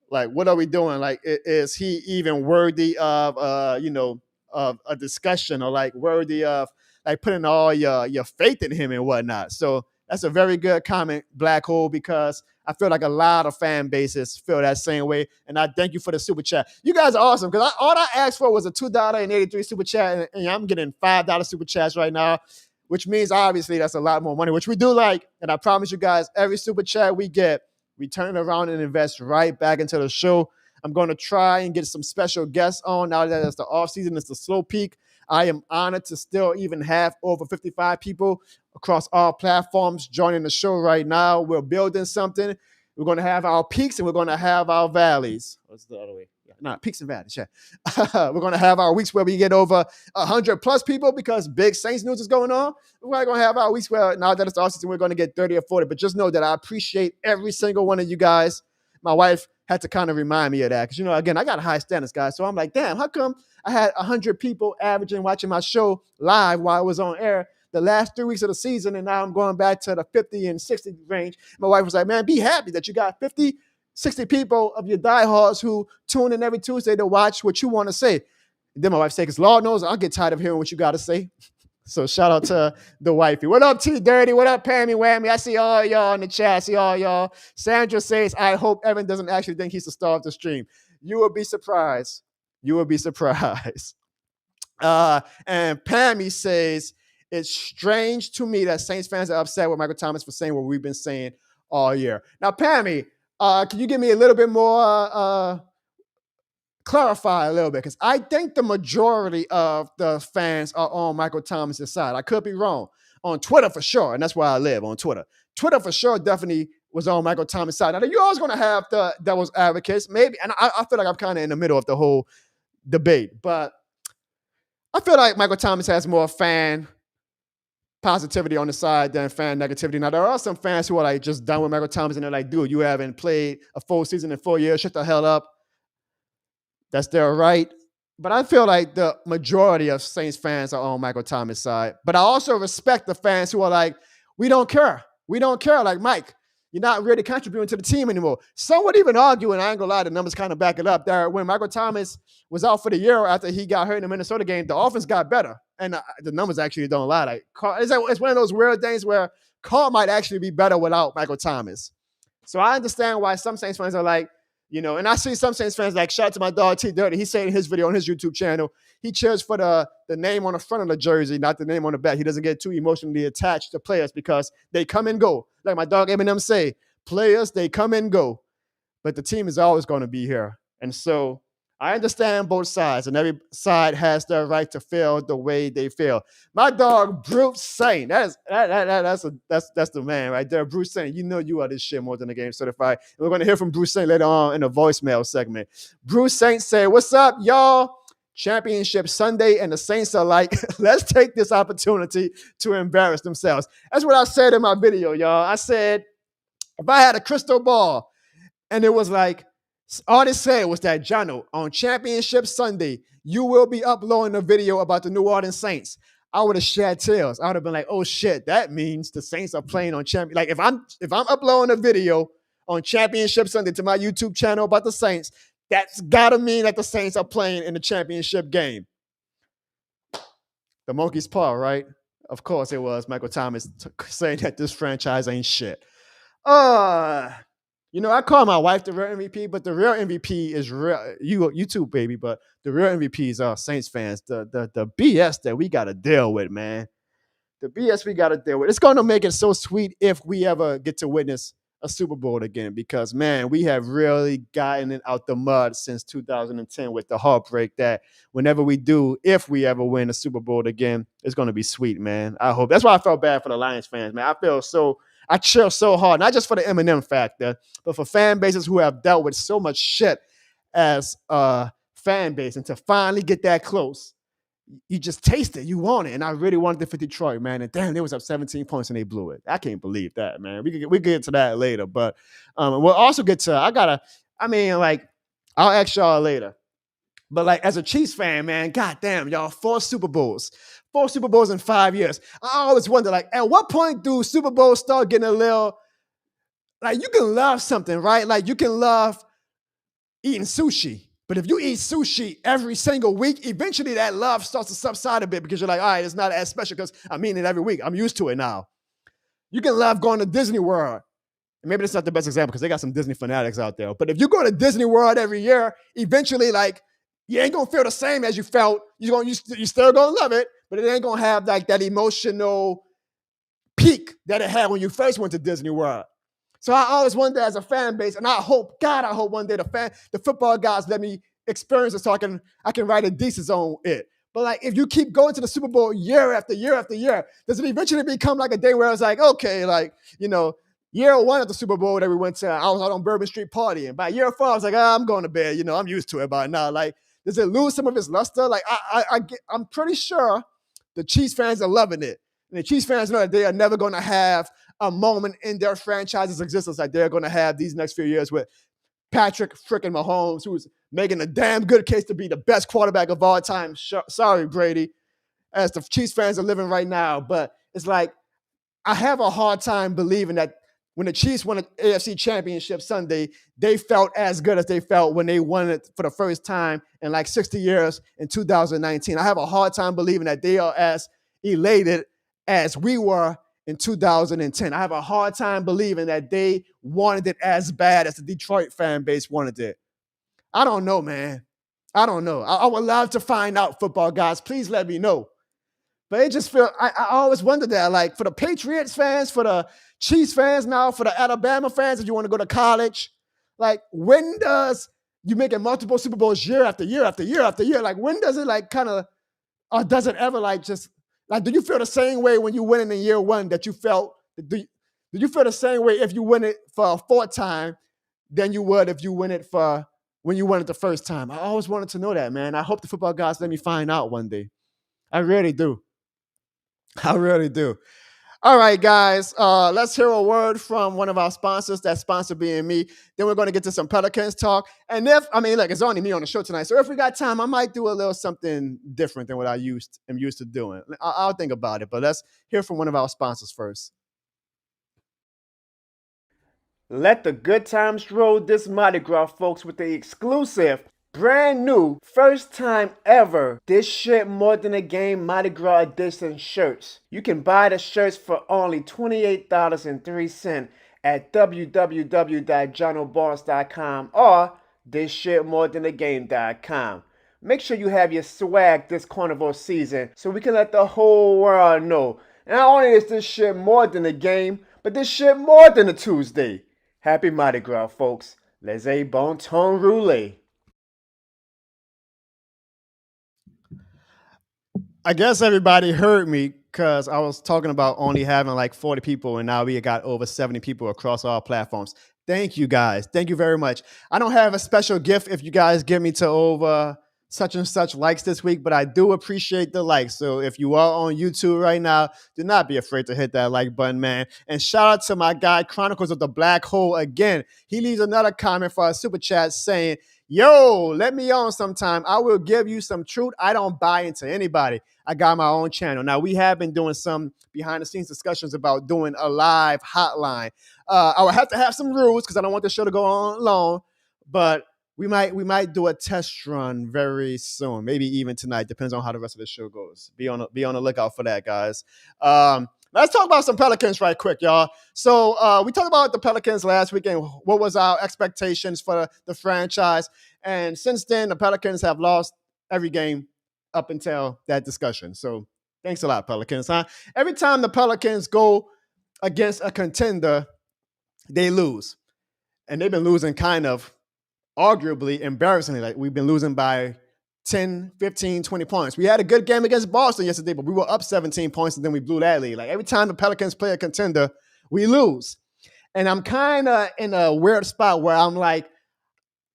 what are we doing? Like, is he even worthy of, of a discussion, or like worthy of like putting all your faith in him and whatnot? So that's a very good comment, Black Hole, because I feel like a lot of fan bases feel that same way. And I thank you for the super chat. You guys are awesome, because all I asked for was a $2.83 super chat, and I'm getting $5 super chats right now, which means obviously that's a lot more money, which we do like. And I promise you guys, every super chat we get, we turn it around and invest right back into the show. I'm going to try and get some special guests on now that it's the off season, it's the slow peak. I am honored to still even have over 55 people across all platforms joining the show right now. We're building something. We're going to have our peaks and we're going to have our valleys. What's the other way? Yeah, no, peaks and valleys. Yeah. We're going to have our weeks where we get over 100 plus people because big Saints news is going on. We're going to have our weeks where now that it's off season, we're going to get 30 or 40. But just know that I appreciate every single one of you guys. My wife had to kind of remind me of that because, again, I got high standards, guys. So I'm like, damn, how come I had 100 people averaging watching my show live while it was on air the last 3 weeks of the season, and now I'm going back to the 50 and 60 range. My wife was like, man, be happy that you got 50, 60 people of your diehards who tune in every Tuesday to watch what you want to say. And then my wife said, because Lord knows I'll get tired of hearing what you got to say. So shout out to the wifey. What up, T Dirty? What up, Pammy Whammy? I see all y'all in the chat. I see all y'all. Sandra says, I hope Evan doesn't actually think he's the star of the stream. You will be surprised. You will be surprised. And Pammy says, it's strange to me that Saints fans are upset with Michael Thomas for saying what we've been saying all year. Now, Pammy, can you give me a little bit more, clarify a little bit? Because I think the majority of the fans are on Michael Thomas' side. I could be wrong. On Twitter for sure, and that's where I live, on Twitter. Twitter for sure definitely was on Michael Thomas' side. Now, you're always going to have the devil's advocates, maybe, and I feel like I'm kind of in the middle of the whole debate, but I feel like Michael Thomas has more fan positivity on the side than fan negativity. Now, there are some fans who are like just done with Michael Thomas, and they're like, dude, you haven't played a full season in 4 years. Shut the hell up. That's their right. But I feel like the majority of Saints fans are on Michael Thomas' side. But I also respect the fans who are like, we don't care. We don't care. Like, Mike, you're not really contributing to the team anymore. Some would even argue, and I ain't gonna lie, the numbers kind of back it up, that when Michael Thomas was out for the year after he got hurt in the Minnesota game, the offense got better. And the numbers actually don't lie. Like, it's one of those weird things where Carr might actually be better without Michael Thomas. So I understand why some Saints fans are like, and I see some Saints fans like, shout out to my dog T Dirty. He said in his video on his YouTube channel, he cheers for the name on the front of the jersey, not the name on the back. He doesn't get too emotionally attached to players because they come and go. Like my dog Eminem say, players, they come and go. But the team is always going to be here. And so I understand both sides, and every side has their right to feel the way they feel. My dog Bruce Saint, that's the man right there. Bruce Saint, you are this shit more than a game certified. And we're going to hear from Bruce Saint later on in the voicemail segment. Bruce Saint said, "What's up, y'all? championship Sunday, and the Saints are like, let's take this opportunity to embarrass themselves. That's what I said in my video, y'all. I said, if I had a crystal ball and it was like, all it said was that, Jono, on championship Sunday, you will be uploading a video about the New Orleans Saints. I would have shed tears. I would have been like, oh shit, that means the Saints are playing on champion. Like if I'm uploading a video on championship Sunday to my YouTube channel about the Saints, that's gotta mean that the Saints are playing in the championship game. The monkey's paw, right? Of course it was Michael Thomas saying that this franchise ain't shit. I call my wife the real MVP, but the real MVP is real. You too, baby. But the real MVPs are Saints fans. The BS that we got to deal with, man. The BS we got to deal with. It's going to make it so sweet if we ever get to witness a Super Bowl again, because, man, we have really gotten it out the mud since 2010 with the heartbreak that whenever we do, if we ever win a Super Bowl again, it's going to be sweet, man. I hope. That's why I felt bad for the Lions fans, man. I chill so hard, not just for the Eminem factor, but for fan bases who have dealt with so much shit as a fan base. And to finally get that close, you just taste it. You want it. And I really wanted it for Detroit, man. And damn, they was up 17 points and they blew it. I can't believe that, man. We can get to that later. But we'll also get to, I'll ask y'all later. But like as a Chiefs fan, man, goddamn, y'all, 4 Super Bowls in 5 years. I always wonder, like, at what point do Super Bowls start getting a little, like, you can love something, right? Like, you can love eating sushi. But if you eat sushi every single week, eventually that love starts to subside a bit because you're like, all right, it's not as special because I'm eating it every week. I'm used to it now. You can love going to Disney World. And maybe that's not the best example because they got some Disney fanatics out there. But if you go to Disney World every year, eventually, like, you ain't gonna feel the same as you felt. You still gonna love it, but it ain't gonna have like that emotional peak that it had when you first went to Disney World. So I always wonder as a fan base, and I hope one day the football guys let me experience it so I can write a thesis on it. But like if you keep going to the Super Bowl year after year after year, does it eventually become like a day where it's like, okay, like, year 1 of the Super Bowl that we went to, I was out on Bourbon Street partying. By year 4, I was like, I'm going to bed. I'm used to it by now. Like, does it lose some of its luster? Like, I'm pretty sure the Chiefs fans are loving it. And the Chiefs fans know that they are never going to have a moment in their franchise's existence like they're going to have these next few years with Patrick freaking Mahomes, who's making a damn good case to be the best quarterback of all time. Sorry, Brady, as the Chiefs fans are living right now. But it's like, I have a hard time believing that when the Chiefs won an AFC Championship Sunday, they felt as good as they felt when they won it for the first time in like 60 years in 2019. I have a hard time believing that they are as elated as we were in 2010. I have a hard time believing that they wanted it as bad as the Detroit fan base wanted it. I don't know, man. I don't know. I would love to find out, football guys. Please let me know. But it just feel, I always wonder that, like, for the Patriots fans, for the Chiefs fans now, for the Alabama fans, if you want to go to college, like, when does you making multiple Super Bowls year after year after year after year, like, when does it, like, kind of, or does it ever, like, just, like, do you feel the same way when you win it in year 1 that you felt, do you feel the same way if you win it for a 4th time than you would if you win it for when you won it the first time? I always wanted to know that, man. I hope the football guys let me find out one day. I really do. I really do. All right, guys, let's hear a word from one of our sponsors, that sponsor being me. Then we're going to get to some Pelicans talk. And look, it's only me on the show tonight. So if we got time, I might do a little something different than what am used to doing. I'll think about it, but let's hear from one of our sponsors first. Let the good times roll this Mardi Gras, folks, with the exclusive, brand new, first time ever, This Shit More Than a Game Mardi Gras edition shirts. You can buy the shirts for only $28.03 at www.jonobarnes.com or thisshitmorethanagame.com. Make sure you have your swag this carnival season so we can let the whole world know. Not only is this shit more than a game, but this shit more than a Tuesday. Happy Mardi Gras, folks. Laissez bon temps rouler. I guess everybody heard me because I was talking about only having like 40 people, and now we got over 70 people across all platforms. Thank you, guys. Thank you very much. I don't have a special gift if you guys get me to over such and such likes this week, but I do appreciate the likes. So if you are on YouTube right now, do not be afraid to hit that like button, man. And shout out to my guy, Chronicles of the Black Hole again. He leaves another comment for a super chat saying, yo, let me on sometime. I will give you some truth. I don't buy into anybody. I got my own channel. Now, we have been doing some behind the scenes discussions about doing a live hotline. I will have to have some rules because I don't want the show to go on long, but we might do a test run very soon, maybe even tonight. Depends on how the rest of the show goes. Be on the lookout for that, guys. Let's talk about some Pelicans right quick, y'all. So we talked about the Pelicans last weekend. What was our expectations for the franchise? And since then, the Pelicans have lost every game up until that discussion. So thanks a lot, Pelicans. Huh? Every time the Pelicans go against a contender, they lose. And they've been losing kind of arguably embarrassingly. Like we've been losing by 10, 15, 20 points. We had a good game against Boston yesterday, but we were up 17 points and then we blew that lead. Like every time the Pelicans play a contender, we lose. And I'm kind of in a weird spot where I'm like,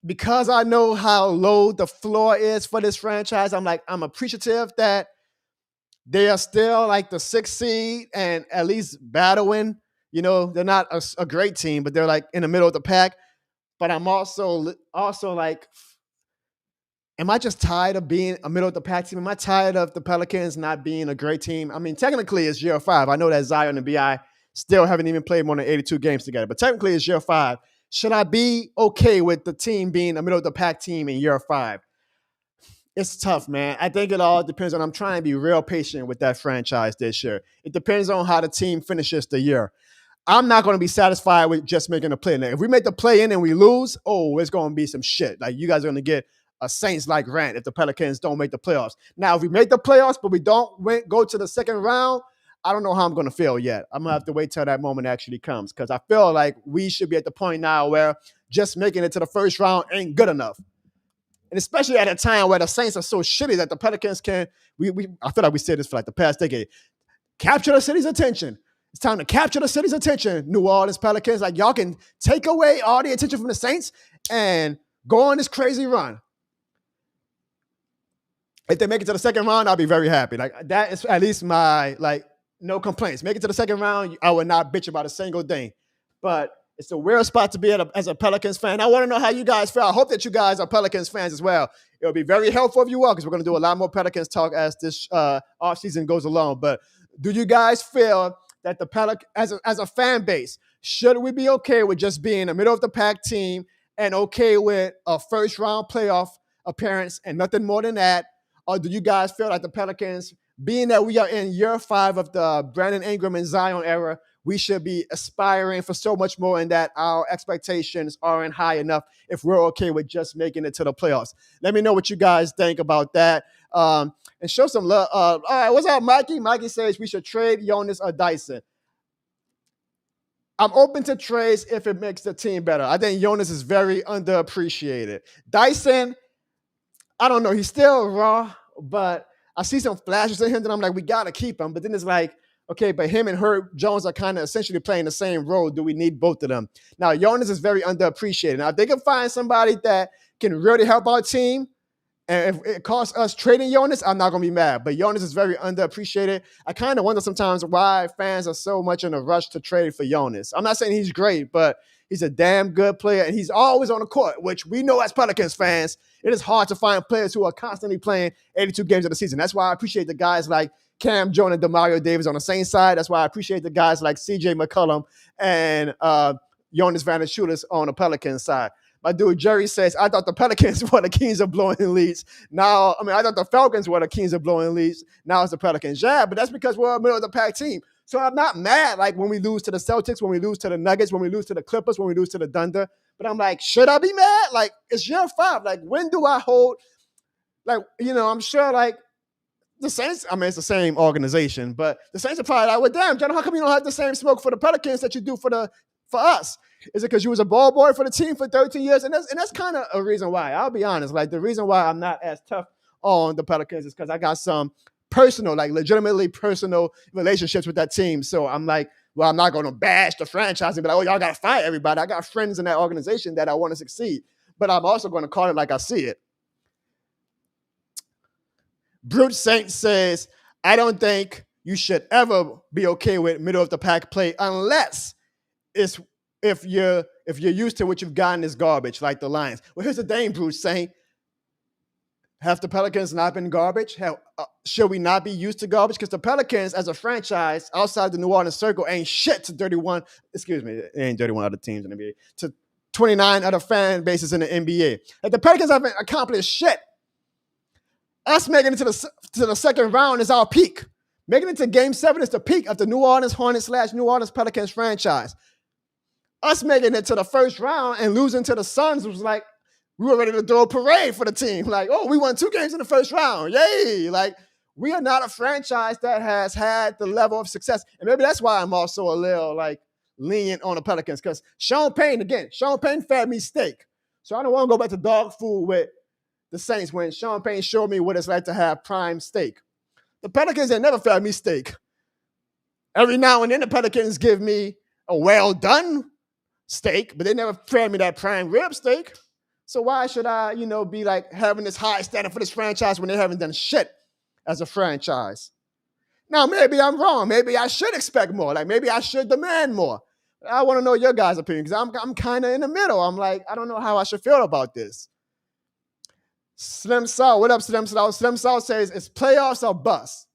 because I know how low the floor is for this franchise, I'm appreciative that they are still like the 6th seed and at least battling. You know, they're not a great team, but they're like in the middle of the pack. But I'm also like, am I just tired of being a middle of the pack team? Am I tired of the Pelicans not being a great team? I mean, technically it's year 5. I know that Zion and BI still haven't even played more than 82 games together, but technically it's year 5. Should I be okay with the team being a middle of the pack team in year 5? It's tough, man. I think it all depends on, I'm trying to be real patient with that franchise this year. It depends on how the team finishes the year. I'm not going to be satisfied with just making a play. Now, if we make the play in and we lose, it's going to be some shit. Like you guys are going to get a Saints-like rant if the Pelicans don't make the playoffs. Now, if we make the playoffs, but we don't go to the second round, I don't know how I'm going to feel yet. I'm going to have to wait till that moment actually comes because I feel like we should be at the point now where just making it to the first round ain't good enough. And especially at a time where the Saints are so shitty that the Pelicans can, I feel like we said this for like the past decade, capture the city's attention. It's time to capture the city's attention, New Orleans Pelicans. Like, y'all can take away all the attention from the Saints and go on this crazy run. If they make it to the second round, I'll be very happy. Like, that is at least my, like, no complaints. Make it to the second round, I would not bitch about a single thing. But it's a weird spot to be at as a Pelicans fan. I want to know how you guys feel. I hope that you guys are Pelicans fans as well. It'll be very helpful if you are because we're going to do a lot more Pelicans talk as this offseason goes along. But do you guys feel that the Pelicans, as a fan base, should we be okay with just being a middle of the pack team and okay with a first round playoff appearance and nothing more than that? Or do you guys feel like the Pelicans, being that we are in year 5 of the Brandon Ingram and Zion era, we should be aspiring for so much more and that our expectations aren't high enough if we're okay with just making it to the playoffs? Let me know what you guys think about that. And show some love. All right, what's up, Mikey? Mikey says we should trade Jonas or Dyson. I'm open to trades if it makes the team better. I think Jonas is very underappreciated. Dyson, I don't know. He's still raw, but I see some flashes in him that I'm like, we got to keep him. But then it's like, okay, but him and Herb Jones are kind of essentially playing the same role. Do we need both of them? Now, Jonas is very underappreciated. Now, if they can find somebody that can really help our team, and if it costs us trading Jonas, I'm not going to be mad. But Jonas is very underappreciated. I kind of wonder sometimes why fans are so much in a rush to trade for Jonas. I'm not saying he's great, but he's a damn good player, and he's always on the court, which we know as Pelicans fans, it is hard to find players who are constantly playing 82 games of the season. That's why I appreciate the guys like Cam Jones and DeMario Davis on the same side. That's why I appreciate the guys like CJ McCollum and Jonas Valanciunas on the Pelicans side. My dude Jerry says, I thought the Pelicans were the kings of blowing leads. I thought the Falcons were the kings of blowing leads. Now it's the Pelicans. Yeah, but that's because we're a middle of the pack team. So I'm not mad like when we lose to the Celtics, when we lose to the Nuggets, when we lose to the Clippers, when we lose to the Thunder. But I'm like, should I be mad? Like, it's year 5. Like, when do I hold? Like, I'm sure like the Saints, it's the same organization, but the Saints are probably like, well, damn, John, how come you don't have the same smoke for the Pelicans that you do for us? Is it because you was a ball boy for the team for 13 years? And that's kind of a reason why. I'll be honest. Like, the reason why I'm not as tough on the Pelicans is because I got some personal, like legitimately personal relationships with that team. So I'm like, well, I'm not going to bash the franchise and be like, oh, y'all got to fire everybody. I got friends in that organization that I want to succeed. But I'm also going to call it like I see it. Brute Saint says, I don't think you should ever be okay with middle of the pack play unless it's if you're used to what you've gotten is garbage, like the Lions. Well, here's the thing, Bruce Saint. Have the Pelicans not been garbage? Should we not be used to garbage? Because the Pelicans, as a franchise, outside the New Orleans circle, ain't shit to 31. Excuse me, it ain't 31 other teams in the NBA. To 29 other fan bases in the NBA. If the Pelicans haven't accomplished shit, us making it to the second round is our peak. Making it to Game 7 is the peak of the New Orleans Hornets / New Orleans Pelicans franchise. Us making it to the first round and losing to the Suns was like, we were ready to throw a parade for the team. Like, oh, we won 2 games in the first round. Yay. Like, we are not a franchise that has had the level of success. And maybe that's why I'm also a little, like, lenient on the Pelicans. Because Sean Payne fed me steak. So I don't want to go back to dog food with the Saints when Sean Payne showed me what it's like to have prime steak. The Pelicans, they never fed me steak. Every now and then, the Pelicans give me a well-done steak, but they never fed me that prime rib steak. So why should I, be like having this high standard for this franchise when they haven't done shit as a franchise? Now, maybe I'm wrong. Maybe I should expect more. Like, maybe I should demand more. I want to know your guys' opinion because I'm kind of in the middle. I'm like, I don't know how I should feel about this. Slim Salt, what up, Slim Salt? Slim Salt says it's playoffs or bust.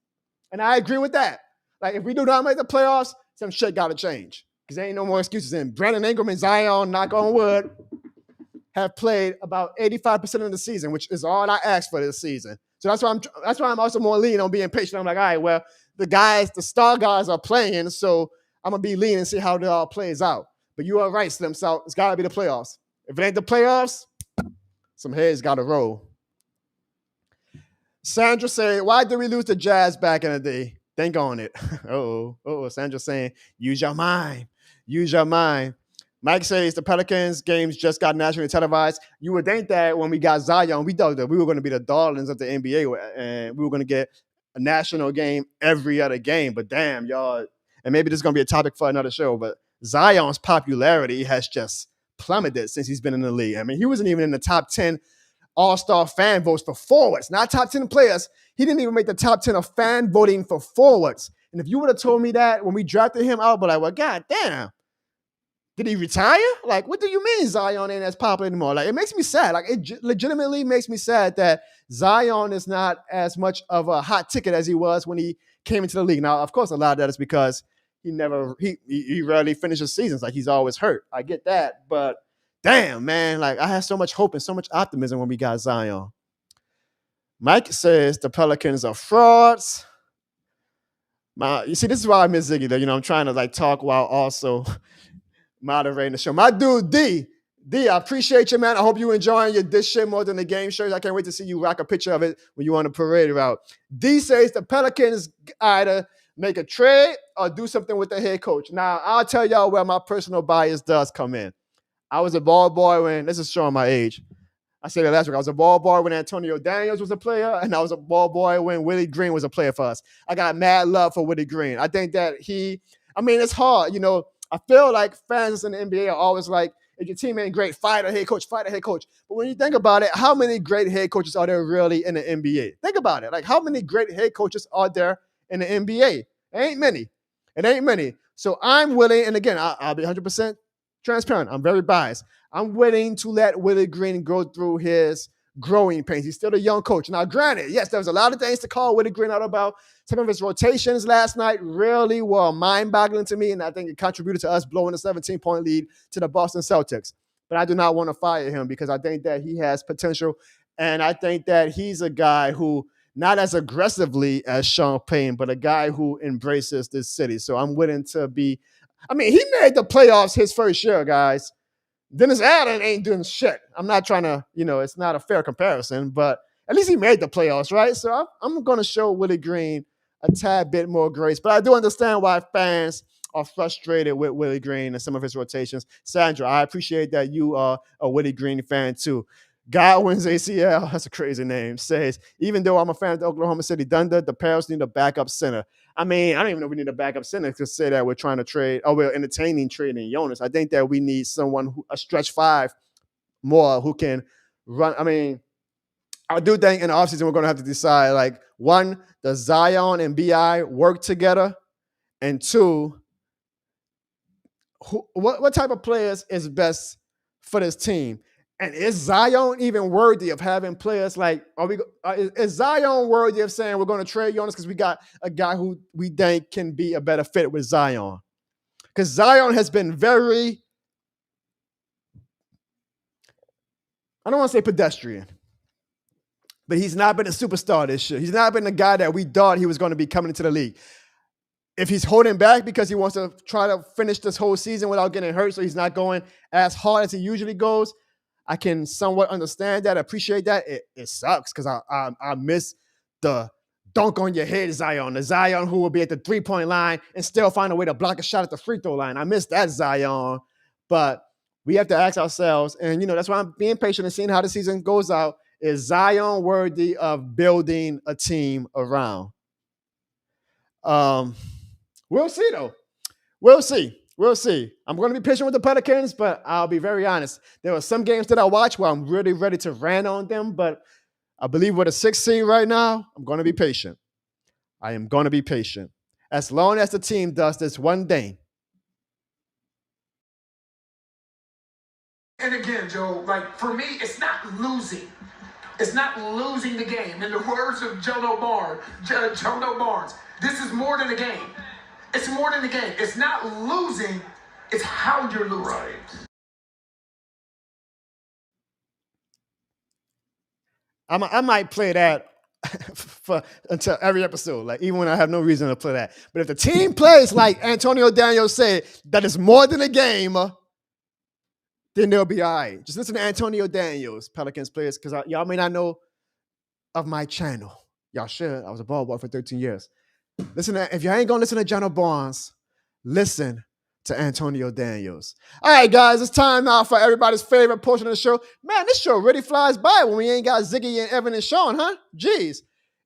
And I agree with that. Like, if we do not make the playoffs, some shit got to change because there ain't no more excuses. And Brandon Ingram and Zion, knock on wood, have played about 85% of the season, which is all I asked for this season. So that's why I'm also more lean on being patient. I'm like, all right, well, the star guys are playing, so I'm gonna be lean and see how it all plays out. But you are right, Slim Salt. It's gotta be the playoffs. If it ain't the playoffs, some heads gotta roll. Sandra said, why did we lose the Jazz back in the day? Think on it. Sandra saying, use your mind. Use your mind. Mike says the Pelicans games just got nationally televised. You would think that when we got Zion, we thought that we were going to be the darlings of the NBA and we were going to get a national game every other game. But damn, y'all, and maybe this is going to be a topic for another show, but Zion's popularity has just plummeted since he's been in the league. I mean, he wasn't even in the top 10 all-star fan votes for forwards, not top 10 players. He didn't even make the top 10 of fan voting for forwards. And if you would have told me that when we drafted him, I would be like, well, god damn. Did he retire? Like, what do you mean Zion ain't as popular anymore? Like, it makes me sad. Like, it legitimately makes me sad that Zion is not as much of a hot ticket as he was when he came into the league. Now, of course, a lot of that is because he rarely finishes seasons. Like, he's always hurt. I get that. But damn, man, like, I had so much hope and so much optimism when we got Zion. Mike says the Pelicans are frauds. You see, this is why I miss Ziggy, though. I'm trying to, like, talk while also moderating the show. My dude, D, I appreciate you, man. I hope you enjoying this shit more than the game shows. I can't wait to see you rock a picture of it when you on the parade route. D says the Pelicans either make a trade or do something with the head coach. Now, I'll tell y'all where my personal bias does come in. I was a ball boy when, this is showing my age. I said that last week. I was a ball boy when Antonio Daniels was a player, and I was a ball boy when Willie Green was a player for us. I got mad love for Willie Green. I think that it's hard, I feel like fans in the NBA are always like, if your team ain't great, fire the head coach, fire the head coach. But when you think about it, how many great head coaches are there really in the NBA? Think about it. Like, how many great head coaches are there in the NBA? It ain't many. So I'm willing, and again, I'll be 100% transparent. I'm very biased. I'm willing to let Willie Green go through his growing pains. He's still a young coach. Now, granted, yes, there was a lot of things to call Willie Green out about. Some of his rotations last night really were mind-boggling to me, and I think it contributed to us blowing a 17-point lead to the Boston Celtics. But I do not want to fire him because I think that he has potential, and I think that he's a guy who, not as aggressively as Sean Payne, but a guy who embraces this city. So I'm willing to be – he made the playoffs his first year, guys. Dennis Allen ain't doing shit. I'm not trying to, it's not a fair comparison, but at least he made the playoffs, right? So I'm going to show Willie Green a tad bit more grace. But I do understand why fans are frustrated with Willie Green and some of his rotations. Sandra, I appreciate that you are a Willie Green fan too. Godwin's ACL, that's a crazy name, says, even though I'm a fan of the Oklahoma City Thunder, the Pelicans need a backup center. I don't even know if we need a backup center to say that we're trying to trade, or we're entertaining trading Jonas. I think that we need someone, a stretch five more, who can run. I do think in the offseason we're going to have to decide, like, one, does Zion and BI work together? And two, what type of players is best for this team? And is Zion even worthy of having players like, is Zion worthy of saying we're going to trade you on us because we got a guy who we think can be a better fit with Zion? Because Zion has been very, I don't want to say pedestrian, but he's not been a superstar this year. He's not been the guy that we thought he was going to be coming into the league. If he's holding back because he wants to try to finish this whole season without getting hurt, so he's not going as hard as he usually goes, I can somewhat understand that, appreciate that. It sucks because I miss the dunk on your head Zion, the Zion who will be at the 3-point line and still find a way to block a shot at the free throw line. I miss that Zion, but we have to ask ourselves, and that's why I'm being patient and seeing how the season goes out. Is Zion worthy of building a team around? We'll see, though. We'll see. I'm going to be patient with the Pelicans, but I'll be very honest. There are some games that I watch where I'm really ready to rant on them, but I believe with a 6 seed right now, I'm going to be patient. I am going to be patient. As long as the team does this one thing. And again, Joe, like, for me, it's not losing. It's not losing the game. In the words of Jono Barnes, this is more than a game. It's more than a game. It's not losing. It's how you're losing. Right. I might play that until every episode, like even when I have no reason to play that. But if the team plays like Antonio Daniels said, that is more than a game, then they'll be all right. Just listen to Antonio Daniels, Pelicans players, because y'all may not know of my channel. Y'all should. I was a ball boy for 13 years. Listen to, if you ain't gonna listen to Jono Barnes, listen to Antonio Daniels. All right, guys, it's time now for everybody's favorite portion of the show. Man, this show really flies by when we ain't got Ziggy and Evan and Sean, huh? Jeez.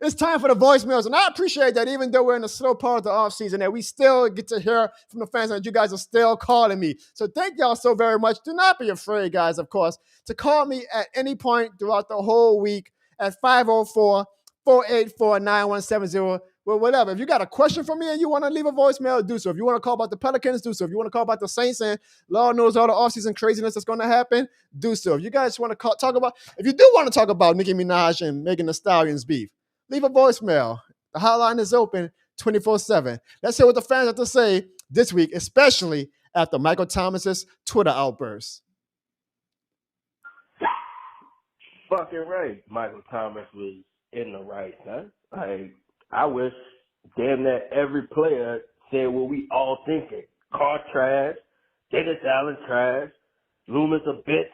It's time for the voicemails, and I appreciate that even though we're in the slow part of the offseason, that we still get to hear from the fans and that you guys are still calling me. So thank y'all so very much. Do not be afraid, guys, of course, to call me at any point throughout the whole week at 504-484-9170. Well, whatever. If you got a question for me and you want to leave a voicemail, do so. If you want to call about the Pelicans, do so. If you want to call about the Saints and Lord knows all the offseason craziness that's going to happen, do so. If you guys want to if you do want to talk about Nicki Minaj and Megan Thee Stallion's beef, leave a voicemail. The hotline is open 24/7. Let's hear what the fans have to say this week, especially after Michael Thomas's Twitter outburst. Fucking right. Michael Thomas was in the right, huh? Like, I wish damn that every player said what we all thinking. Carr trash, Dennis Allen trash, Loomis a bitch.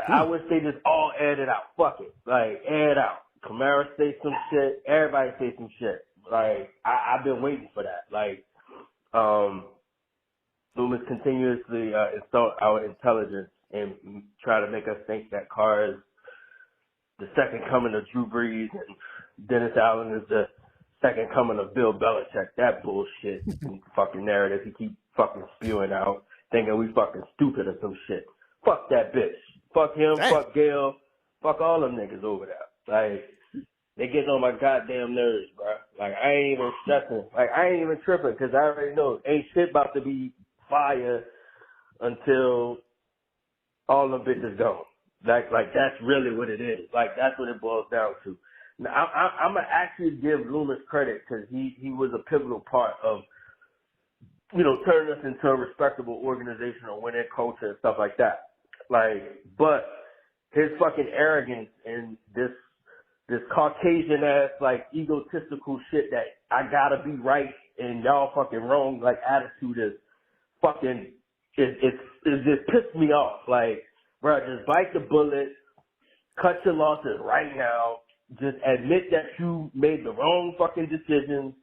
I wish they just all aired it out. Fuck it. Like, air it out. Kamara say some shit. Everybody say some shit. Like, I've been waiting for that. Like, Loomis continuously insult our intelligence and try to make us think that Carr is the second coming of Drew Brees and Dennis Allen is the second coming of Bill Belichick. That bullshit fucking narrative he keep fucking spewing out, thinking we fucking stupid or some shit. Fuck that bitch. Fuck him. Damn. Fuck Gail. Fuck all them niggas over there. Like, they getting on my goddamn nerves, bro. Like, I ain't even stressing. Like, I ain't even tripping because I already know ain't shit about to be fire until all them bitches gone. Like that's really what it is. Like, that's what it boils down to. Now, I'm going to actually give Loomis credit because he was a pivotal part of, turning us into a respectable organization or winning culture and stuff like that. Like, but his fucking arrogance and this Caucasian ass, like, egotistical shit that I gotta be right and y'all fucking wrong, like, attitude is fucking, it just pissed me off. Like, bro, just bite the bullet, cut your losses right now. Just admit that you made the wrong fucking decisions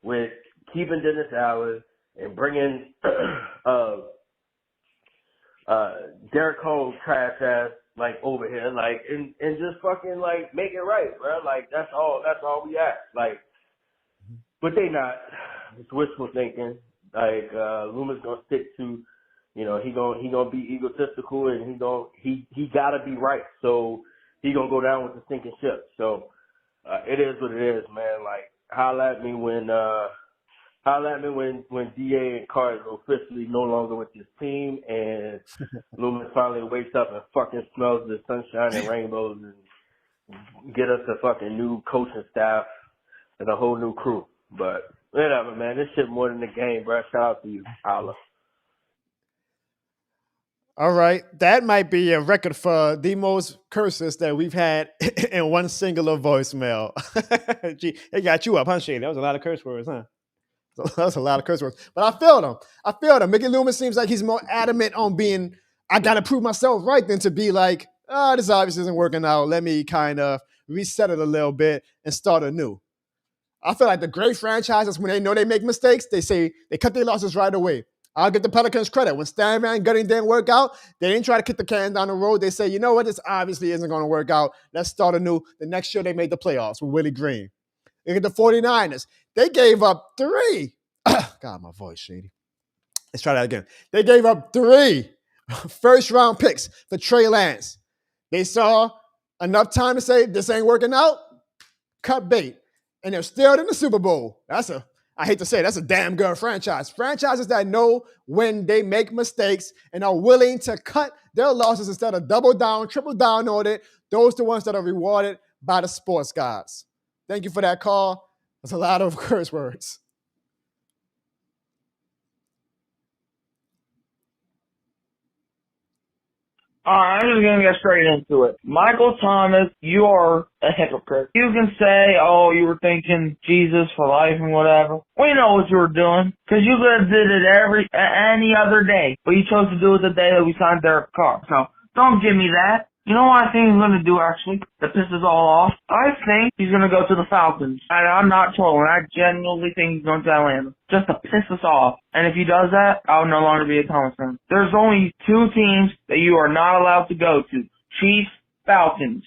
with keeping Dennis Allen and bringing Derek Carr trash ass like over here, like and just fucking like make it right, bro. Like that's all we ask. Like, but they not. It's wishful thinking. Like Loomis gonna stick to, he gonna be egotistical and he gotta be right. So he gonna go down with the sinking ship. So it is what it is, man. Like holla at me when DA and Carr is officially no longer with this team, and Loomis finally wakes up and fucking smells the sunshine and rainbows and get us a fucking new coaching staff and a whole new crew. But whatever, man. This shit more than the game, bro. Shout out to you, Holla. All right. That might be a record for the most curses that we've had in one singular voicemail. Gee, it got you up, huh, Shady? That was a lot of curse words, huh? That's a lot of curse words. But I feel them. Mickey Loomis seems like he's more adamant on being, I got to prove myself right, than to be like, this obviously isn't working out. Let me kind of reset it a little bit and start anew. I feel like the great franchises, when they know they make mistakes, they cut their losses right away. I'll give the Pelicans credit. When Stan Van Gundy didn't work out, they didn't try to kick the can down the road. They say, you know what, this obviously isn't going to work out. Let's start anew. The next year they made the playoffs with Willie Green. Look at the 49ers. They gave up 3. God, my voice, Shady. Let's try that again. They gave up 3 first-round picks for Trey Lance. They saw enough time to say, this ain't working out, cut bait. And they're still in the Super Bowl. I hate to say it, that's a damn good franchise. Franchises that know when they make mistakes and are willing to cut their losses instead of double down, triple down on it. Those are the ones that are rewarded by the sports gods. Thank you for that call. That's a lot of curse words. All right, I'm just going to get straight into it. Michael Thomas, you are a hypocrite. You can say, oh, you were thinking Jesus for life and whatever. We know what you were doing, because you could have did it any other day, but you chose to do it the day that we signed Derek Carr. So don't give me that. You know what I think he's going to do, actually, that pisses all off? I think he's going to go to the Falcons. And I'm not trolling. I genuinely think he's going to Atlanta. Just to piss us off. And if he does that, I'll no longer be a Thomas fan. There's only 2 teams that you are not allowed to go to. Chiefs, Falcons.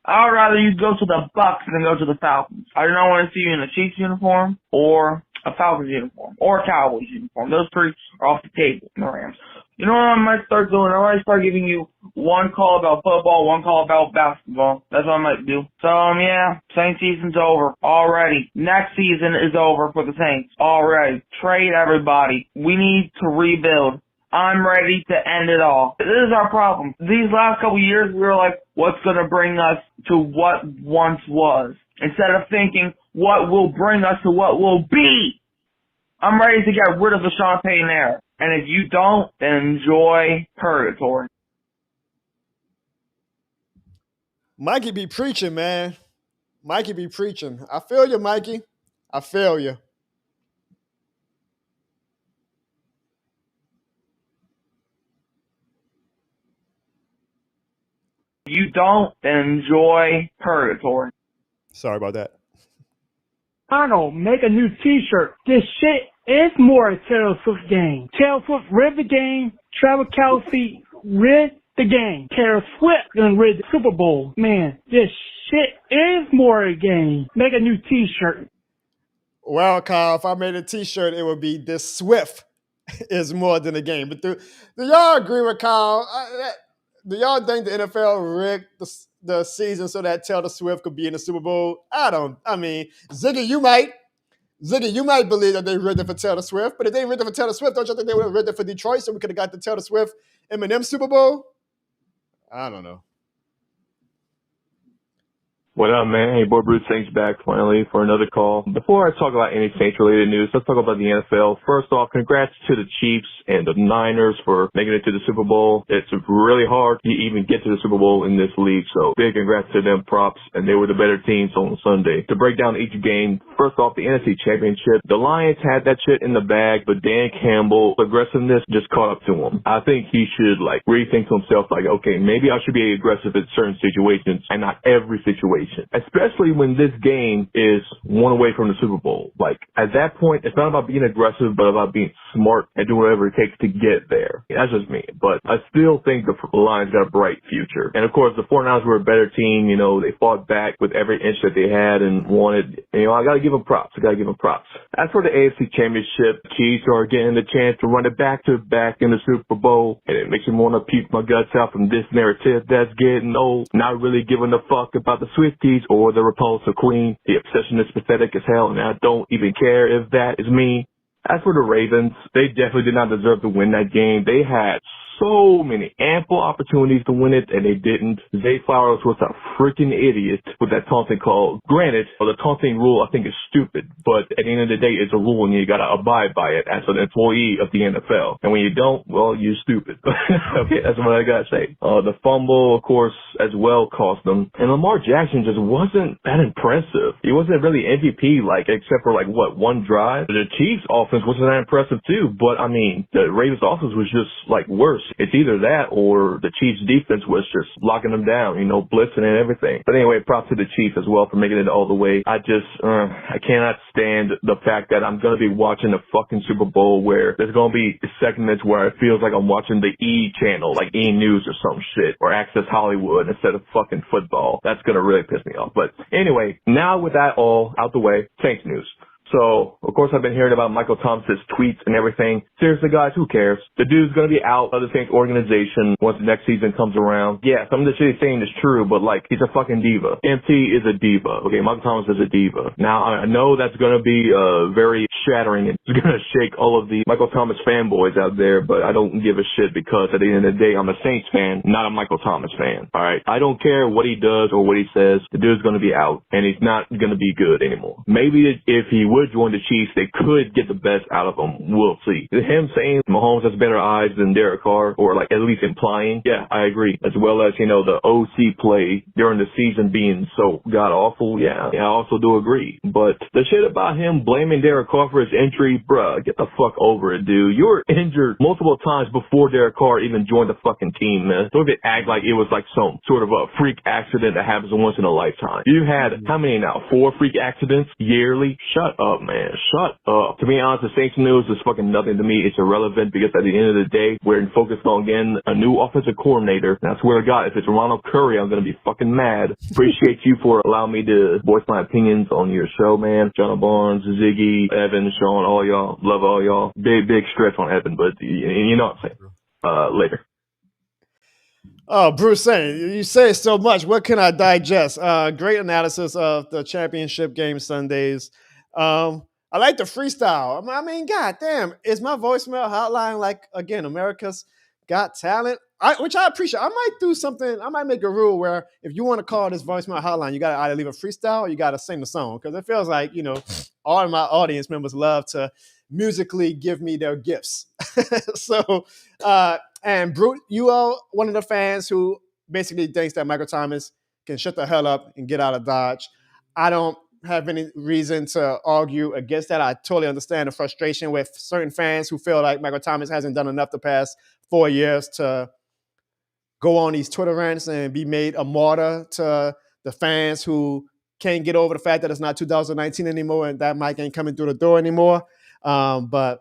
I would rather you go to the Bucs than go to the Falcons. I do not want to see you in a Chiefs uniform or a Falcons uniform or a Cowboys uniform. Those 3 are off the table in the Rams. You know what I might start doing? I might start giving you one call about football, one call about basketball. That's what I might do. So, yeah, Saints season's over already. Next season is over for the Saints already. Trade everybody. We need to rebuild. I'm ready to end it all. This is our problem. These last couple of years, we were like, what's going to bring us to what once was? Instead of thinking, what will bring us to what will be? I'm ready to get rid of the Sean Payton era. And if you don't, then enjoy purgatory. Mikey be preaching, man. Mikey be preaching. I feel you, Mikey. I feel you. If you don't, then enjoy purgatory. Sorry about that. Arnold, make a new t-shirt. This shit is more a Taylor Swift game. Taylor Swift rid the game. Travis Kelce rid the game. Taylor Swift gonna rid the Super Bowl. Man, this shit is more a game. Make a new t-shirt. Well, Kyle, if I made a t-shirt, it would be this Swift is more than a game. But do y'all agree with Kyle? Do y'all think the NFL rigged the season so that Taylor Swift could be in the Super Bowl? Ziggy, you might believe that they rigged it for Taylor Swift, but if they rigged it for Taylor Swift, don't you think they would have rigged it for Detroit so we could have got the Taylor Swift Eminem Super Bowl? I don't know. What up, man? Hey, boy, Bruce, thanks back finally for another call. Before I talk about any Saints-related news, let's talk about the NFL. First off, congrats to the Chiefs and the Niners for making it to the Super Bowl. It's really hard to even get to the Super Bowl in this league, so big congrats to them, props, and they were the better teams on Sunday. To break down each game, first off, the NFC Championship, the Lions had that shit in the bag, but Dan Campbell's aggressiveness just caught up to him. I think he should, rethink to himself, okay, maybe I should be aggressive in certain situations and not every situation. situation, especially when this game is one away from the Super Bowl. Like, at that point, it's not about being aggressive, but about being smart and doing whatever it takes to get there. That's just me. But I still think the Lions got a bright future. And of course, the 49ers were a better team. You know, they fought back with every inch that they had and wanted, you know, I got to give them props. As for the AFC Championship, Chiefs are getting the chance to run it back to back in the Super Bowl. And it makes me want to puke my guts out from this narrative that's getting old. Not really giving a fuck about the Swifties or the repulsive queen. The obsession is pathetic as hell, and I don't even care if that is me. As for the Ravens, they definitely did not deserve to win that game. They had so many ample opportunities to win it, and they didn't. Zay Flowers was a freaking idiot with that taunting call. Granted, the taunting rule I think is stupid, but at the end of the day, it's a rule and you gotta abide by it as an employee of the NFL. And when you don't, well, you're stupid. Okay, that's what I gotta say. The fumble, of course, as well cost them. And Lamar Jackson just wasn't that impressive. He wasn't really MVP, like, except for like, what, one drive? The Chiefs offense wasn't that impressive too, but I mean, the Ravens offense was just like worse. It's either that or the Chiefs defense was just locking them down, you know, blitzing and everything. But anyway, props to the Chiefs as well for making it all the way. I cannot stand the fact that I'm going to be watching the fucking Super Bowl where there's going to be segments where it feels like I'm watching the E channel, like E News or some shit, or Access Hollywood instead of fucking football. That's going to really piss me off. But anyway, now with that all out the way, Saints news. So, of course, I've been hearing about Michael Thomas's tweets and everything. Seriously, guys, who cares? The dude's going to be out of the Saints organization once the next season comes around. Yeah, some of the shit he's saying is true, but, like, he's a fucking diva. MT is a diva. Okay, Michael Thomas is a diva. Now, I know that's going to be very shattering. It's going to shake all of the Michael Thomas fanboys out there, but I don't give a shit because at the end of the day, I'm a Saints fan, not a Michael Thomas fan. All right? I don't care what he does or what he says. The dude's going to be out, and he's not going to be good anymore. Maybe if he would join the Chiefs, they could get the best out of him. We'll see. Him saying Mahomes has better eyes than Derek Carr, or like at least implying, yeah, I agree. As well as, you know, the OC play during the season being so god awful, yeah, I also do agree. But the shit about him blaming Derek Carr for his injury, bruh, get the fuck over it, dude. You were injured multiple times before Derek Carr even joined the fucking team, man. Don't even act like it was like some sort of a freak accident that happens once in a lifetime. You had, how many now? 4 freak accidents yearly? Shut up, man. Shut up. To be honest, the Saints news is fucking nothing to me. It's irrelevant because at the end of the day, we're focused on getting a new offensive coordinator. And I swear to God, if it's Ronald Curry, I'm going to be fucking mad. Appreciate you for allowing me to voice my opinions on your show, man. John Barnes, Ziggy, Evan, Sean, all y'all. Love all y'all. Big stretch on Evan, but you know what I'm saying. Later. Oh, Bruce saying, you say so much. What can I digest? Great analysis of the championship game Sundays. I like the freestyle. I mean, goddamn, is my voicemail hotline like, again, America's Got Talent? Which I appreciate. I might do something. I might make a rule where if you want to call this voicemail hotline, you got to either leave a freestyle or you got to sing the song. Because it feels like, you know, all of my audience members love to musically give me their gifts. So, and Brute, you are one of the fans who basically thinks that Michael Thomas can shut the hell up and get out of Dodge. I don't have any reason to argue against that. I totally understand the frustration with certain fans who feel like Michael Thomas hasn't done enough the past 4 years to go on these Twitter rants and be made a martyr to the fans who can't get over the fact that it's not 2019 anymore and that mic ain't coming through the door anymore. But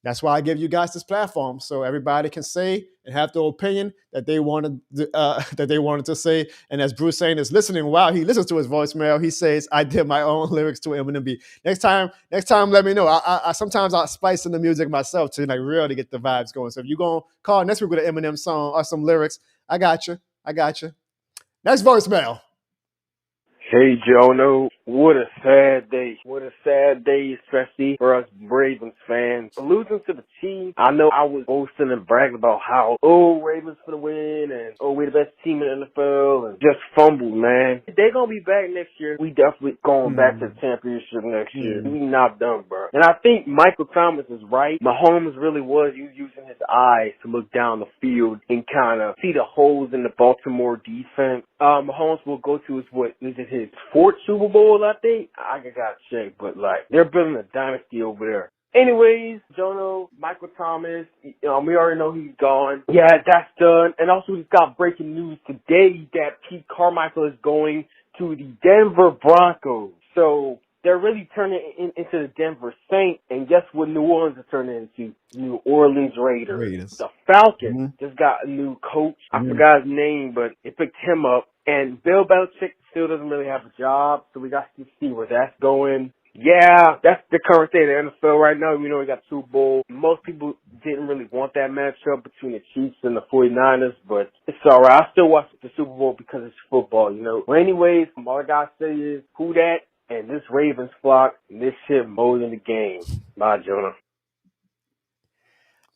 that's why I give you guys this platform, so everybody can say and have their opinion that they wanted to say. And as Bruce saying is listening, while he listens to his voicemail, he says, "I did my own lyrics to Eminem beat." Next time, let me know. I sometimes I spice in the music myself to like really get the vibes going. So if you're gonna call next week with an Eminem song or some lyrics, I got you. Next voicemail. Hey, Jono, what a sad day. What a sad day, especially for us Ravens fans. Losing to the Chiefs, I know I was boasting and bragging about how, Ravens for the win, and, we're the best team in the NFL, and just fumbled, man. They're going to be back next year. We definitely going back to the championship next year. We not done, bro. And I think Michael Thomas is right. Mahomes really was using his eyes to look down the field and kind of see the holes in the Baltimore defense. Mahomes will go to his 4th Super Bowl, I think. I gotta check, but like they're building a dynasty over there. Anyways, Jono, Michael Thomas, we already know he's gone. Yeah, that's done. And also, we've got breaking news today that Pete Carmichael is going to the Denver Broncos. So they're really turning into the Denver Saints, and guess what New Orleans is turning into? New Orleans Raiders. The Falcons just got a new coach. I forgot his name, but they picked him up. And Bill Belichick still doesn't really have a job, so we got to see where that's going. Yeah, that's the current state of the NFL right now. We know we got Super Bowl. Most people didn't really want that matchup between the Chiefs and the 49ers, but it's all right. I still watch the Super Bowl because it's football, you know. Well, anyways, all I got to say is, who that? And this Ravens flock, and this shit more than the game. Bye, Jonah.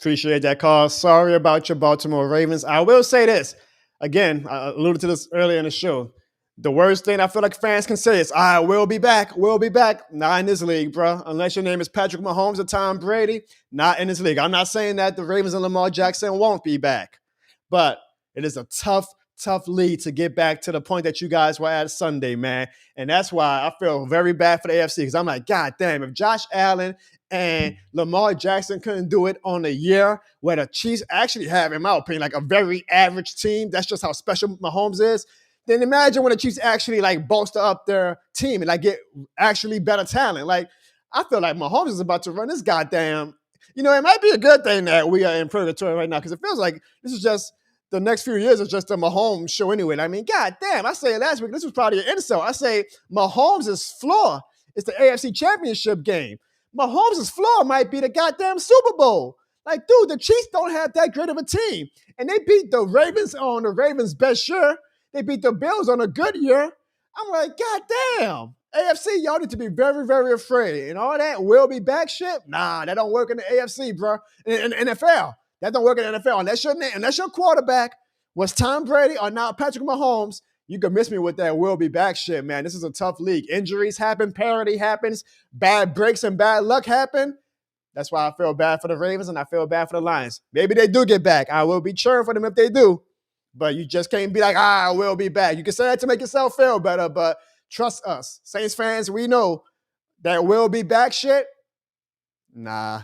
Appreciate that call. Sorry about your Baltimore Ravens. I will say this. Again, I alluded to this earlier in the show. The worst thing I feel like fans can say is, I will be back. We'll be back. Not in this league, bro. Unless your name is Patrick Mahomes or Tom Brady, not in this league. I'm not saying that the Ravens and Lamar Jackson won't be back. But it is a tough lead to get back to the point that you guys were at Sunday, man. And that's why I feel very bad for the AFC, because I'm like, God damn, if Josh Allen and Lamar Jackson couldn't do it on a year where the Chiefs actually have, in my opinion, like a very average team, that's just how special Mahomes is, then imagine when the Chiefs actually like bolster up their team and like get actually better talent. Like, I feel like Mahomes is about to run this goddamn, you know, it might be a good thing that we are in purgatory right now, because it feels like this is just, the next few years is just a Mahomes show anyway. I mean, God damn, I say last week, this was probably an insult. I say Mahomes' floor is the AFC Championship game. Mahomes' floor might be the goddamn Super Bowl. Like, dude, the Chiefs don't have that great of a team. And they beat the Ravens on the Ravens' best year. They beat the Bills on a good year. I'm like, God damn. AFC, y'all need to be very, very afraid. And all that will be back shit, nah, that don't work in the AFC, bro. In NFL. That don't work in the NFL. Unless your quarterback was Tom Brady or now Patrick Mahomes, you can miss me with that will be back shit, man. This is a tough league. Injuries happen, parity happens, bad breaks and bad luck happen. That's why I feel bad for the Ravens and I feel bad for the Lions. Maybe they do get back. I will be cheering for them if they do. But you just can't be like, I will be back. You can say that to make yourself feel better, but trust us. Saints fans, we know that will be back shit. Nah.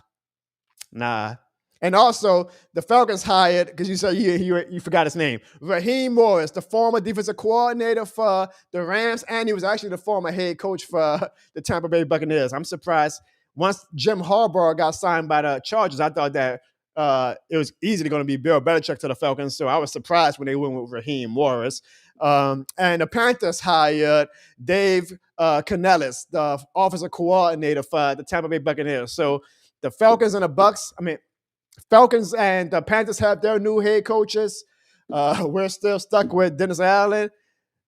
And also, the Falcons hired, because you said you forgot his name, Raheem Morris, the former defensive coordinator for the Rams, and he was actually the former head coach for the Tampa Bay Buccaneers. I'm surprised. Once Jim Harbaugh got signed by the Chargers, I thought that it was easily going to be Bill Belichick to the Falcons, so I was surprised when they went with Raheem Morris. And the Panthers hired Dave Canellis, the offensive coordinator for the Tampa Bay Buccaneers. So the Falcons and the Panthers have their new head coaches. We're still stuck with Dennis Allen.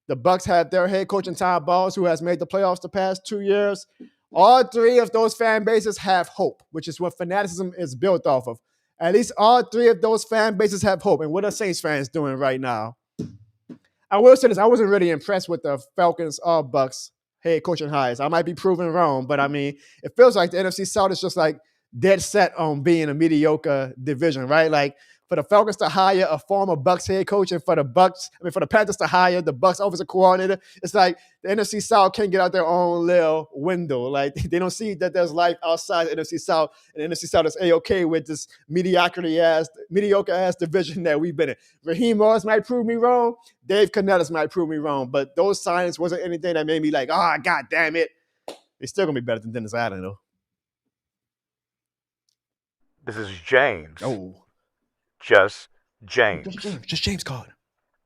The Bucs have their head coach in Todd Bowles, who has made the playoffs the past 2 years. All three of those fan bases have hope, which is what fanaticism is built off of. At least all three of those fan bases have hope. And what are Saints fans doing right now? I will say this. I wasn't really impressed with the Falcons or Bucs head coaching hires. I might be proven wrong, but I mean, it feels like the NFC South is just like dead set on being a mediocre division, right? Like, for the Falcons to hire a former Bucs head coach and for the Panthers to hire the Bucs offensive coordinator, it's like the NFC South can't get out their own little window. Like, they don't see that there's life outside the NFC South, and the NFC South is A-okay with this mediocre-ass division that we've been in. Raheem Morris might prove me wrong. Dave Canellis might prove me wrong, but those signings wasn't anything that made me like, God damn it. They're still going to be better than Dennis Allen, though. This is James. Oh. Just James. Just James called.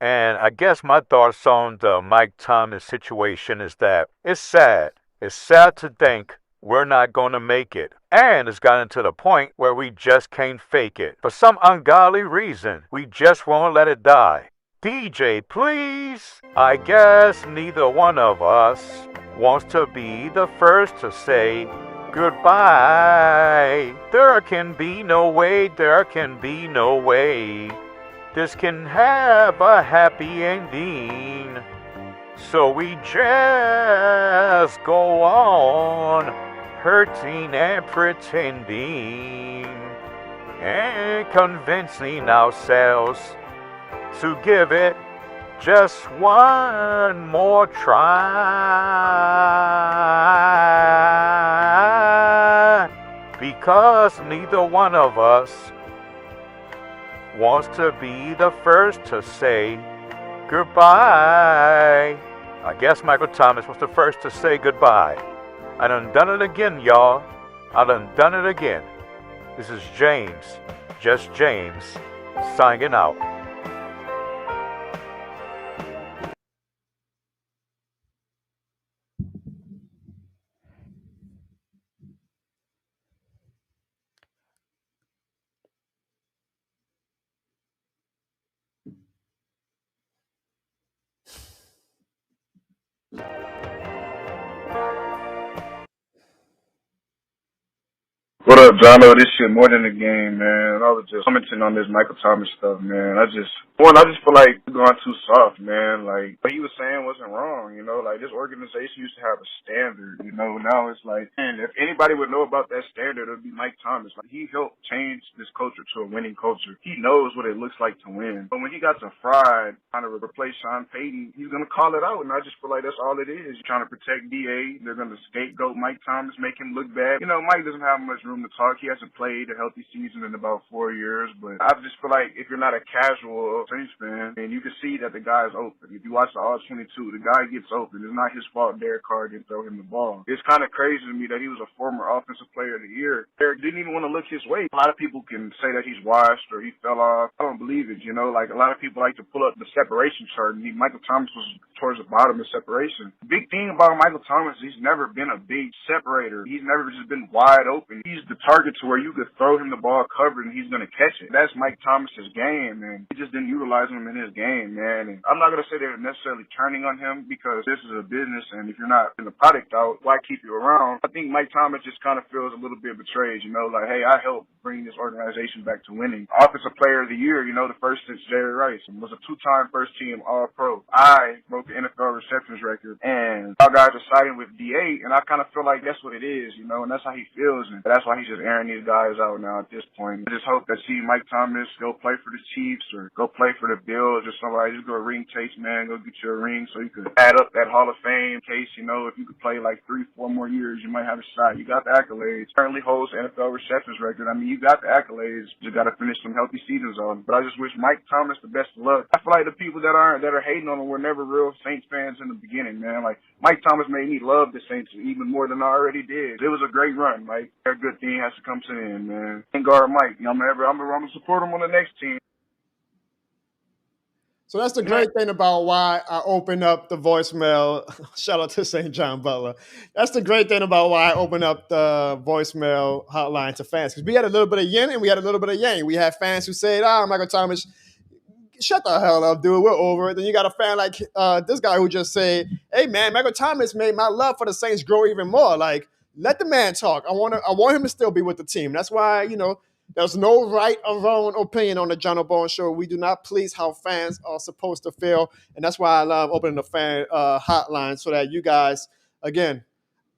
And I guess my thoughts on the Mike Thomas situation is that it's sad. It's sad to think we're not going to make it. And it's gotten to the point where we just can't fake it. For some ungodly reason, we just won't let it die. DJ, please. I guess neither one of us wants to be the first to say goodbye. There can be no way this can have a happy ending. So we just go on hurting and pretending and convincing ourselves to give it just one more try, because neither one of us wants to be the first to say goodbye. I guess Michael Thomas was the first to say goodbye. I done it again, y'all. I done it again. This is James, just James, signing out. What up, Jono? This shit more than a game, man. I was just commenting on this Michael Thomas stuff, man. I just feel like we're going too soft, man. Like, what he was saying wasn't wrong, you know? Like, this organization used to have a standard, you know? Now it's like, man, if anybody would know about that standard, it would be Mike Thomas. Like, he helped change this culture to a winning culture. He knows what it looks like to win. But when he got to Fried, trying to replace Sean Payton, he's going to call it out, and I just feel like that's all it is. You're trying to protect D.A. They're going to scapegoat Mike Thomas, make him look bad. You know, Mike doesn't have much room to talk. He hasn't played a healthy season in about 4 years, but I just feel like if you're not a casual Saints fan, and you can see that the guy is open. If you watch the All-22, the guy gets open. It's not his fault Derek Carr didn't throw him the ball. It's kind of crazy to me that he was a former offensive player of the year. Derek didn't even want to look his way. A lot of people can say that he's washed or he fell off. I don't believe it, you know? Like, a lot of people like to pull up the separation chart, and Michael Thomas was towards the bottom of separation. The big thing about Michael Thomas, he's never been a big separator. He's never just been wide open. He's the target to where you could throw him the ball covered and he's going to catch it. That's Mike Thomas's game, and he just didn't utilize him in his game, man. And I'm not going to say they're necessarily turning on him because this is a business, and if you're not in the product out, why keep you around? I think Mike Thomas just kind of feels a little bit betrayed, you know, like, hey, I helped bring this organization back to winning. Offensive player of the year, you know, the first since Jerry Rice, and was a two-time first-team All-Pro. I broke the NFL receptions record, and y'all guys are siding with D8, and I kind of feel like that's what it is, you know, and that's how he feels, and that's why he's just airing these guys out now at this point. I just hope that Mike Thomas go play for the Chiefs or go play for the Bills or somebody. Just go ring chase, man. Go get you a ring so you could add up that Hall of Fame case. You know, if you could play like 3-4 more years, you might have a shot. You got the accolades. Currently holds the NFL receptions record. I mean, you got the accolades. You got to finish some healthy seasons on. But I just wish Mike Thomas the best of luck. I feel like the people that are hating on him were never real Saints fans in the beginning, man. Like, Mike Thomas made me love the Saints even more than I already did. It was a great run, Mike. A good thing has to come to the end, man. And guard Mike. I'm gonna support him on the next team. So that's the great thing about why I open up the voicemail. Shout out to St. John Butler. That's the great thing about why I open up the voicemail hotline to fans. Because we had a little bit of yin and we had a little bit of yang. We had fans who said, Michael Thomas, shut the hell up, dude. We're over it. Then you got a fan like this guy who just said, hey, man, Michael Thomas made my love for the Saints grow even more. Like, let the man talk. I want him to still be with the team. That's why, you know, there's no right or wrong opinion on the John O'Bourne Show. We do not please how fans are supposed to feel. And that's why I love opening the fan hotline so that you guys, again,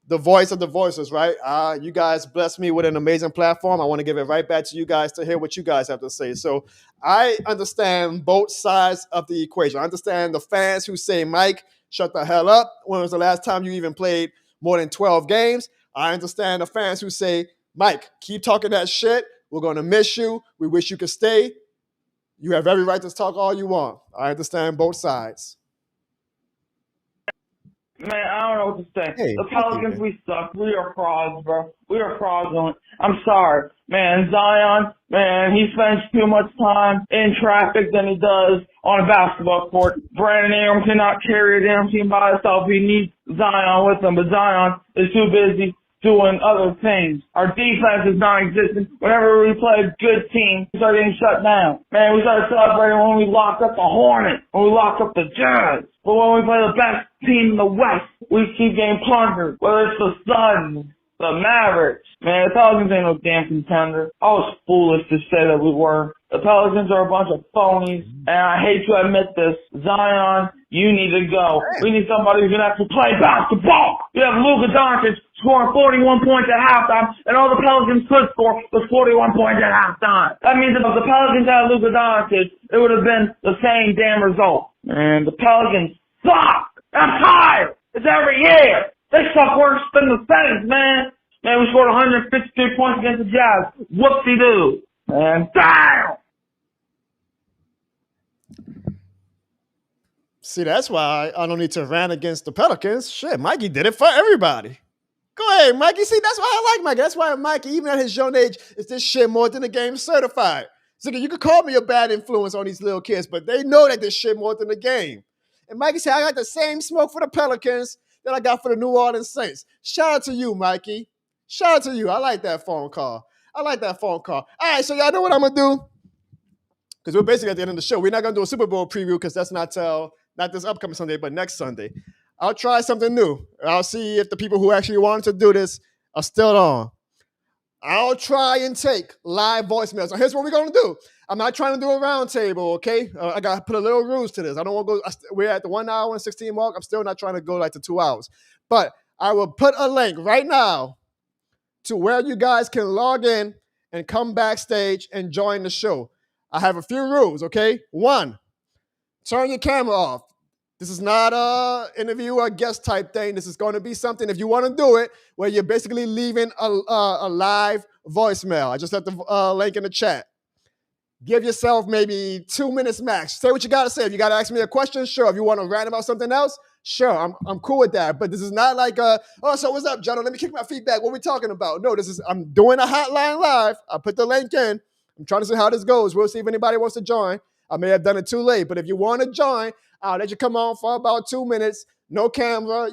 the voice of the voices, right? You guys bless me with an amazing platform. I want to give it right back to you guys to hear what you guys have to say. So I understand both sides of the equation. I understand the fans who say, Mike, shut the hell up. When was the last time you even played more than 12 games? I understand the fans who say, Mike, keep talking that shit. We're going to miss you. We wish you could stay. You have every right to talk all you want. I understand both sides. Man, I don't know what to say. Hey, the Pelicans, we suck. We are frauds, bro. We are fraudulent. I'm sorry. Man, Zion, man, he spends too much time in traffic than he does on a basketball court. Brandon Ingram cannot carry a damn team by himself. He needs Zion with him, but Zion is too busy doing other things. Our defense is non-existent. Whenever we play a good team, we start getting shut down. Man, we started celebrating when we locked up the Hornets, when we locked up the Jazz. But when we play the best team in the West, we keep getting plundered. Whether it's the Suns, the Mavericks. Man, the Pelicans ain't no damn contender. I was foolish to say that we were. The Pelicans are a bunch of phonies, and I hate to admit this. Zion, you need to go. We need somebody who's going to actually play basketball. You have Luka Doncic scoring 41 points at halftime, and all the Pelicans could score was 41 points at halftime. That means if the Pelicans had Luka Doncic, it would have been the same damn result. And the Pelicans suck. I'm tired. It's every year. They suck worse than the Saints, man. Man, we scored 153 points against the Jazz. Whoopsie-doo. Man, damn. See, that's why I don't need to rant against the Pelicans. Shit, Mikey did it for everybody. Go ahead, Mikey. See, that's why I like Mikey. That's why Mikey, even at his young age, is this shit more than the game certified. So you could call me a bad influence on these little kids, but they know that this shit more than the game. And Mikey said, I got the same smoke for the Pelicans that I got for the New Orleans Saints. Shout out to you, Mikey. Shout out to you. I like that phone call. I like that phone call. All right, so y'all know what I'm going to do? Because we're basically at the end of the show. We're not going to do a Super Bowl preview because that's not this upcoming Sunday, but next Sunday. I'll try something new. I'll see if the people who actually wanted to do this are still on. I'll try and take live voicemails. So here's what we're going to do. I'm not trying to do a round table, okay? I got to put a little rules to this. I don't want to go. We're at the 1 hour and 16 mark. I'm still not trying to go like to 2 hours. But I will put a link right now to where you guys can log in and come backstage and join the show. I have a few rules, okay? 1, turn your camera off. This is not a interview or guest type thing. This is going to be something, if you want to do it, where you're basically leaving a live voicemail. I just left the link in the chat. Give yourself maybe 2 minutes max. Say what you got to say. If you got to ask me a question, sure. If you want to rant about something else, sure. I'm cool with that. But this is not like, so what's up, John? Let me kick my feet back. What are we talking about? No, I'm doing a hotline live. I put the link in. I'm trying to see how this goes. We'll see if anybody wants to join. I may have done it too late, but if you want to join, I'll let you come on for about 2 minutes. No camera.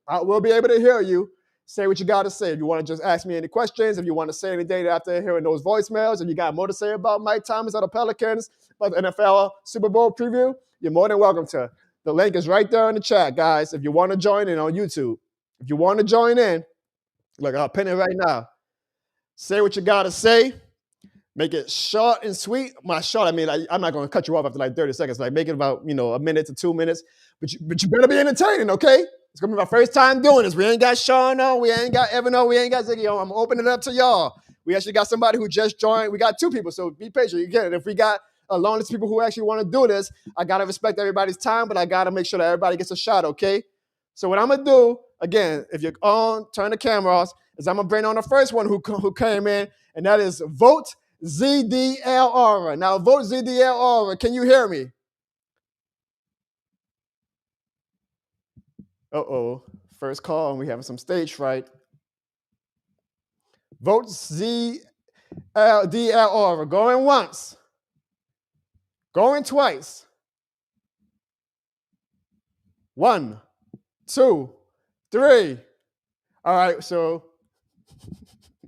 I will be able to hear you. Say what you got to say. If you want to just ask me any questions, if you want to say anything after hearing those voicemails, if you got more to say about Mike Thomas or the Pelicans, about the NFL Super Bowl preview, you're more than welcome to. The link is right there in the chat, guys, if you want to join in on YouTube. If you want to join in, look, I'll pin it right now. Say what you got to say. Make it short and sweet. By short, I mean, I'm not going to cut you off after like 30 seconds. Like, make it about, a minute to 2 minutes. But you better be entertaining, okay? It's going to be my first time doing this. We ain't got Sean on. We ain't got Evan on. We ain't got Ziggy on. I'm opening it up to y'all. We actually got somebody who just joined. We got 2 people, so be patient. You get it. If we got a long list of people who actually want to do this, I got to respect everybody's time, but I got to make sure that everybody gets a shot, okay? So what I'm going to do, again, if you're on, turn the camera off, is I'm going to bring on the first one who came in, and that is Vote ZDL Aura. Now, Vote ZDL Aura. Can you hear me? Uh-oh. First call, and we having some stage fright. Vote ZDL Aura. Going once. Going twice. 1, 2, 3. All right, so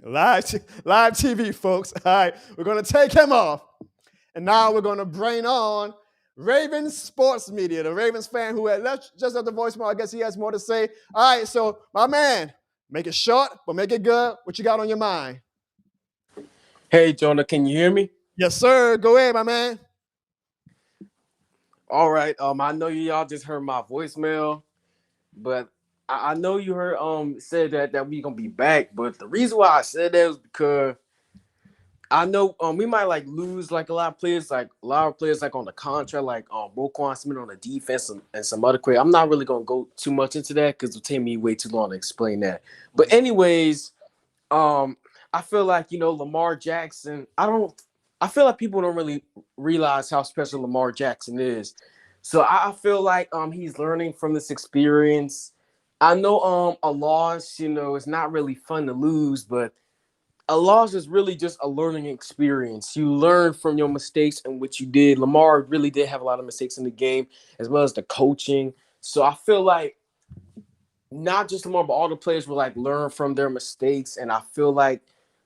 live TV, folks. All right, we're going to take him off. And now we're going to bring on Ravens Sports Media, the Ravens fan who had just left the voicemail. I guess he has more to say. All right, so my man, make it short, but make it good. What you got on your mind? Hey, Jonah, can you hear me? Yes, sir. Go ahead, my man. All right. I know y'all just heard my voicemail, but I know you heard said that we gonna be back. But the reason why I said that was because I know we might like lose like a lot of players like on the contract, like Roquan Smith on the defense and some other players. I'm not really gonna go too much into that because it'll take me way too long to explain that. But anyways, I feel like Lamar Jackson. I feel like people don't really realize how special Lamar Jackson is. So I feel like he's learning from this experience. I know a loss, it's not really fun to lose, but a loss is really just a learning experience. You learn from your mistakes and what you did. Lamar really did have a lot of mistakes in the game, as well as the coaching. So I feel like not just Lamar, but all the players will like learn from their mistakes. And I feel like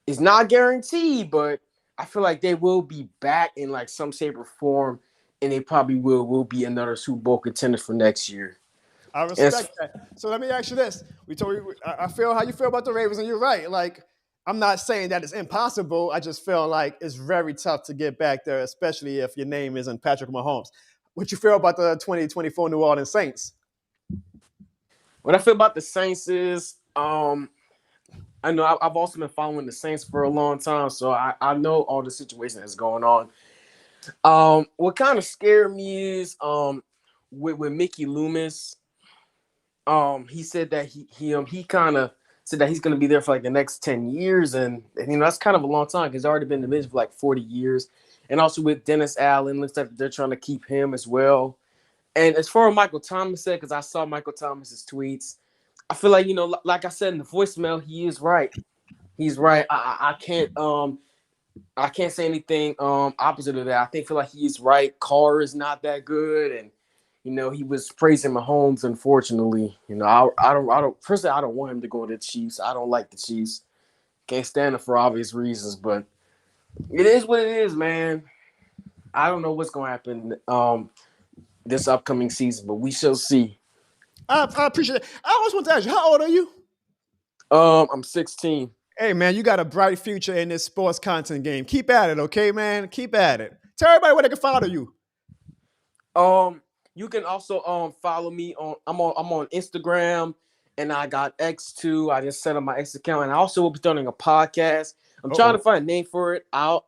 it's not guaranteed, but I feel like they will be back in like some shape or form, and they probably will be another Super Bowl contender for next year. I respect that. So let me ask you this. I feel how you feel about the Ravens, and you're right. Like, I'm not saying that it's impossible. I just feel like it's very tough to get back there, especially if your name isn't Patrick Mahomes. What you feel about the 2024 New Orleans Saints? What I feel about the Saints is, I know I've also been following the Saints for a long time, so I know all the situation that's going on. What kind of scared me is with Mickey Loomis. He said that he kind of said that he's going to be there for like the next 10 years, and that's kind of a long time because he's already been in the business for like 40 years. And also with Dennis Allen, looks like they're trying to keep him as well. And as far as Michael Thomas said, because I saw Michael Thomas's tweets, I feel like, like I said in the voicemail, he is right. He's right. I can't say anything opposite of that. Feel like he's right. Carr is not that good, and he was praising Mahomes. Unfortunately, I don't personally I don't want him to go to the Chiefs. I don't like the Chiefs. Can't stand them for obvious reasons, but it is what it is, man. I don't know what's gonna happen this upcoming season, but we shall see. I appreciate it. I always want to ask you, how old are you? I'm 16. Hey, man, you got a bright future in this sports content game. Keep at it, okay, man? Keep at it. Tell everybody where they can follow you. You can also follow me I'm on Instagram, and I got X too. I just set up my X account, and I also will be starting a podcast. I'm trying to find a name for it. I'm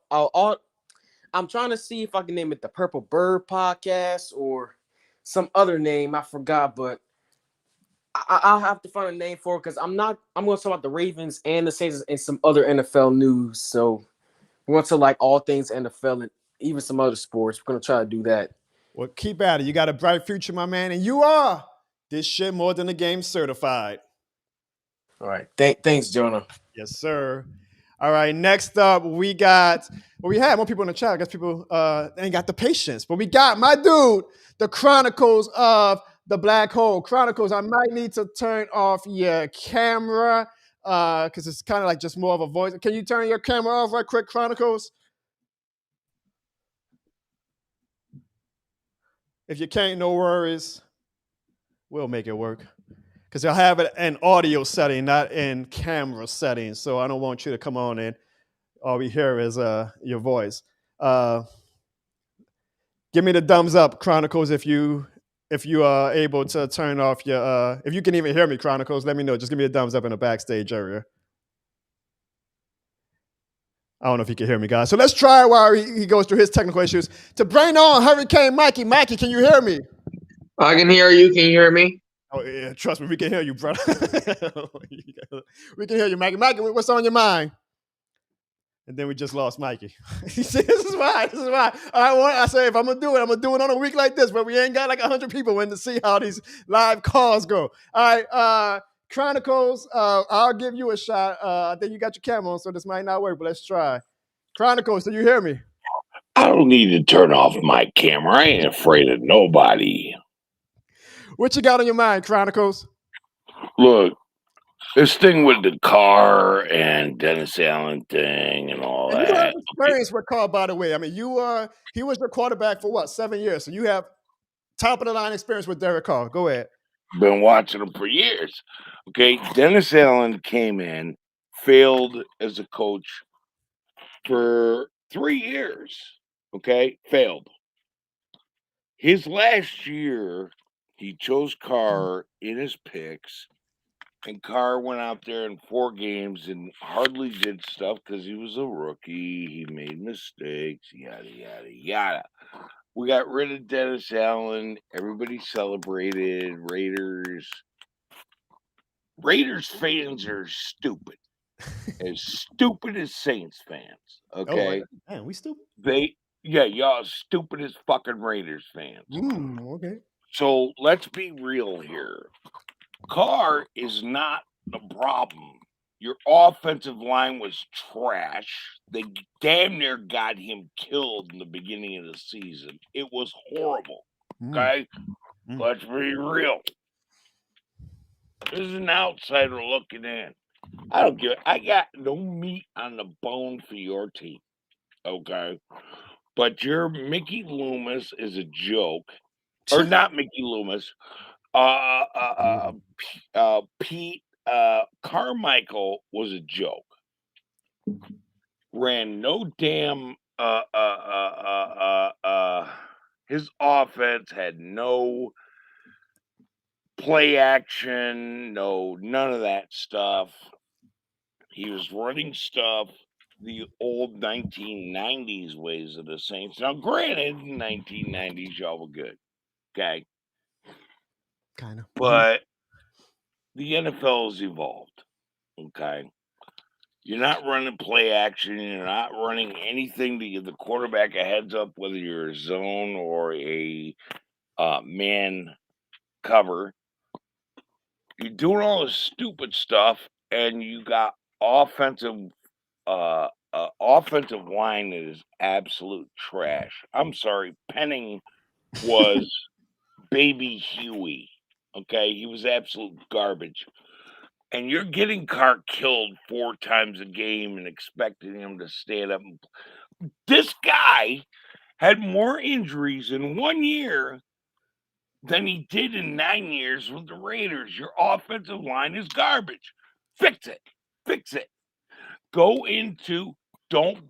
trying to see if I can name it the Purple Bird Podcast or some other name. I forgot, but I'll have to find a name for it because I'm going to talk about the Ravens and the Saints and some other NFL news. So we're going to like all things NFL and even some other sports. We're going to try to do that. Well, keep at it. You got a bright future, my man, and you are this shit more than a game certified. All right. Thanks, Jonah. Yes, sir. All right, next up, we had more people in the chat. I guess people ain't got the patience, but we got my dude, the Chronicles of the Black Hole. Chronicles, I might need to turn off your camera because it's kind of like just more of a voice. Can you turn your camera off right quick, Chronicles? If you can't, no worries. We'll make it work. Because I'll have it in audio setting, not in camera setting. So I don't want you to come on and all we hear is your voice. Give me the thumbs up, Chronicles, if you are able to turn off your if you can even hear me, Chronicles, let me know. Just give me a thumbs up in the backstage area. I don't know if he can hear me, guys. So let's try while he goes through his technical issues. To bring on Hurricane Mikey. Mikey, can you hear me? I can hear you. Can you hear me? Oh, yeah, trust me, we can hear you, brother. We can hear you, Mikey. Mikey, what's on your mind? And then we just lost Mikey. He said, this is why. I say, if I'm going to do it, I'm going to do it on a week like this, where we ain't got like 100 people in to see how these live calls go. All right, Chronicles, I'll give you a shot. I think you got your camera on, so this might not work, but let's try. Chronicles, do you hear me? I don't need to turn off my camera. I ain't afraid of nobody. What you got on your mind, Chronicles? Look, this thing with the Carr and Dennis Allen thing and all and that. You have experience with Carr, by the way. I mean, he was your quarterback for what, 7 years? So you have top of the line experience with Derek Carr. Go ahead. Been watching him for years. Okay, Dennis Allen came in, failed as a coach for 3 years. Okay, failed. His last year, he chose Carr in his picks, and Carr went out there in 4 games and hardly did stuff because he was a rookie. He made mistakes, yada, yada, yada. We got rid of Dennis Allen. Everybody celebrated. Raiders fans are stupid. As stupid as Saints fans, okay? Oh, man, we stupid? Y'all stupid as fucking Raiders fans. Okay. So let's be real here. Carr is not the problem. Your offensive line was trash. They damn near got him killed in the beginning of the season. It was horrible. Okay? Let's be real. This is an outsider looking in. I got no meat on the bone for your team. Okay? But your Mickey Loomis is a joke. Or not Mickey Loomis. Pete Carmichael was a joke. Ran no damn his offense had no play action, none of that stuff. He was running stuff the old 1990s ways of the Saints. Now, granted, 1990s y'all were good, okay? Kind of. But the NFL has evolved, okay? You're not running play action. You're not running anything to give the quarterback a heads up, whether you're a zone or a man cover. You're doing all this stupid stuff, and you got offensive offensive line that is absolute trash. I'm sorry, Penning was baby Huey. Okay, he was absolute garbage. And you're getting Carr killed 4 times a game and expecting him to stand up. This guy had more injuries in 1 year than he did in 9 years with the Raiders. Your offensive line is garbage. Fix it. Fix it. Don't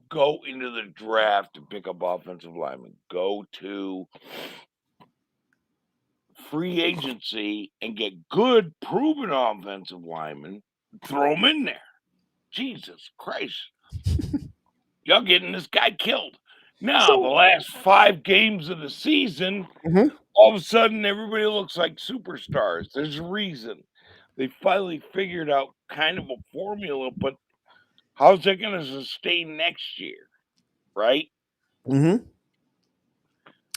go into the draft to pick up offensive linemen. Go to free agency and get good, proven offensive linemen. Throw them in there. Jesus Christ. Y'all getting this guy killed. Now, the last 5 games of the season, all of a sudden, everybody looks like superstars. There's a reason. They finally figured out kind of a formula, but how's that going to sustain next year? Right? Mm-hmm.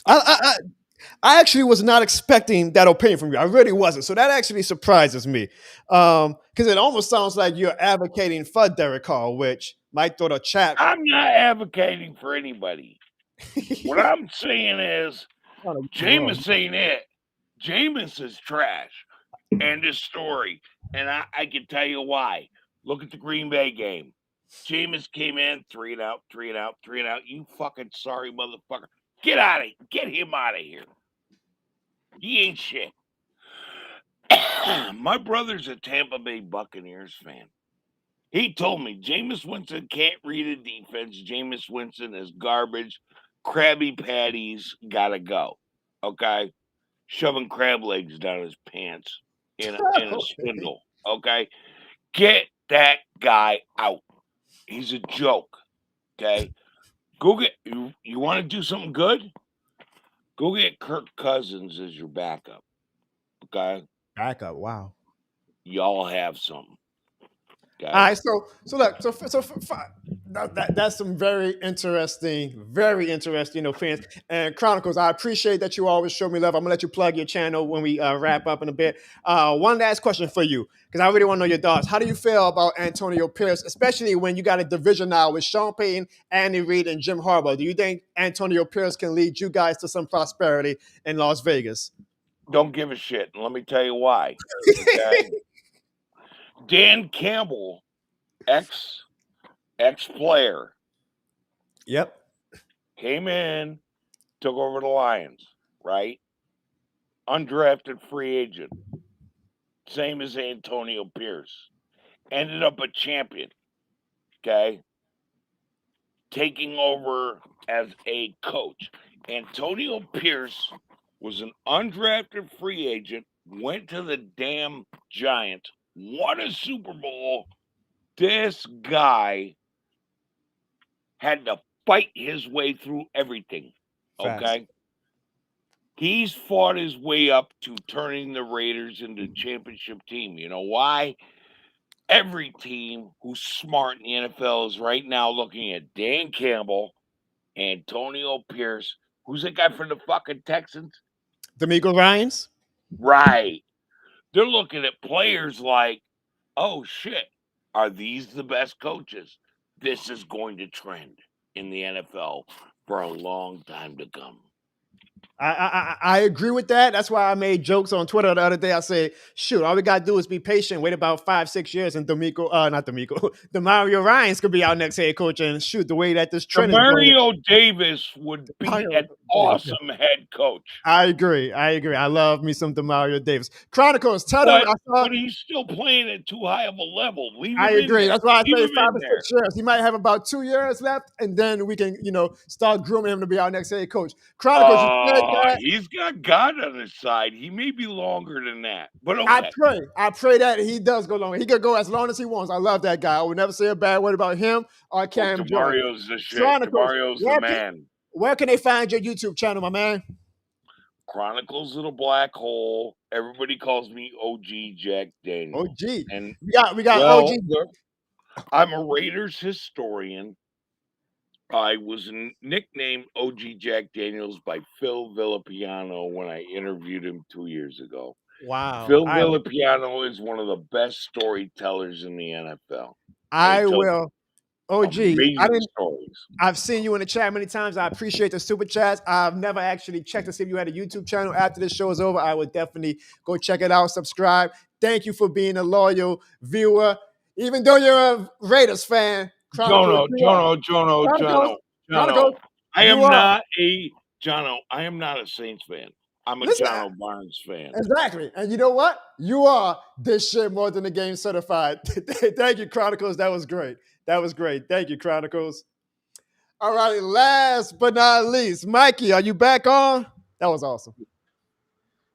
I actually was not expecting that opinion from you. I really wasn't. So that actually surprises me. Because it almost sounds like you're advocating for Derek Carr, which might throw the chat. I'm not advocating for anybody. What I'm saying is, Jameis ain't it. Jameis is trash. End of story. And I can tell you why. Look at the Green Bay game. Jameis came in 3 and out, 3 and out, 3 and out. You fucking sorry motherfucker. Get him out of here. He ain't shit. My brother's a Tampa Bay Buccaneers fan. He told me Jameis Winston can't read a defense. Jameis Winston is garbage. Krabby Patties gotta go. Okay? Shoving crab legs down his pants in a spindle. Okay? Get that guy out. He's a joke. Okay? Go get you want to do something good? Go get Kirk Cousins as your backup. Okay? Backup, wow. Y'all have something. All right, so look, that's some very interesting, opinions. And Chronicles, I appreciate that you always show me love. I'm gonna let you plug your channel when we wrap up in a bit. One last question for you, because I really want to know your thoughts. How do you feel about Antonio Pierce, especially when you got a division now with Sean Payton, Andy Reid, and Jim Harbaugh? Do you think Antonio Pierce can lead you guys to some prosperity in Las Vegas? Don't give a shit. And let me tell you why. Okay? Dan Campbell, ex-player. Yep. Came in, took over the Lions, right? Undrafted free agent. Same as Antonio Pierce. Ended up a champion. Okay? Taking over as a coach. Antonio Pierce was an undrafted free agent, went to the damn Giants, won a Super Bowl. This guy had to fight his way through everything. Okay? Facts. He's fought his way up to turning the Raiders into a championship team. You know why? Every team who's smart in the NFL is right now looking at Dan Campbell, Antonio Pierce. Who's that guy from the fucking Texans? D'Amico Ryans? Right. They're looking at players like, oh shit, are these the best coaches? This is going to trend in the NFL for a long time to come. I agree with that. That's why I made jokes on Twitter the other day. I said, shoot, all we got to do is be patient, wait about 5-6 years, and Demario Ryans could be our next head coach. And shoot, the way that this trend is going. Mario Davis would be an awesome head coach. I agree. I love me some Demario Davis. Chronicles, tell them. But he's still playing at too high of a level. I agree. That's why I say 5 or 6 years. He might have about 2 years left, and then we can, start grooming him to be our next head coach. Chronicles, he's got God on his side. He may be longer than that, but okay. I pray that he does go longer. He could go as long as he wants. I love that guy. I would never say a bad word about him or Cam Jones. Mario's the shit. Mario's the man. Where can they find your YouTube channel, my man? Chronicles of the Black Hole. Everybody calls me OG Jack Daniel. OG. And we got OG. I'm a Raiders historian. I was nicknamed OG Jack Daniels by Phil Villapiano when I interviewed him 2 years ago. Wow. Phil Villapiano is one of the best storytellers in the NFL. He I tells will. OG, amazing stories. I've seen you in the chat many times. I appreciate the super chats. I've never actually checked to see if you had a YouTube channel. After this show is over, I would definitely go check it out, subscribe. Thank you for being a loyal viewer. Even though you're a Raiders fan, Chronicles, Jono. I am not a Saints fan. I'm a Listen, Jono Barnes fan. Exactly. And you know what? You are this shit more than the game certified. Thank you, Chronicles. That was great. Thank you, Chronicles. All right, last but not least, Mikey, are you back on? That was awesome.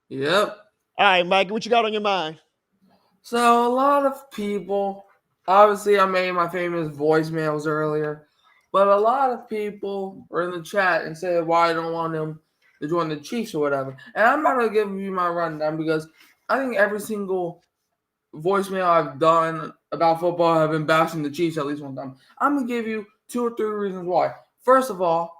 Yep. All right, Mikey, what you got on your mind? So a lot of people, obviously I made my famous voicemails earlier, but a lot of people were in the chat and said why I don't want him to join the Chiefs or whatever. And I'm not going to give you my rundown because I think every single voicemail I've done about football have been bashing the Chiefs at least one time. I'm going to give you 2 or 3 reasons why. First of all,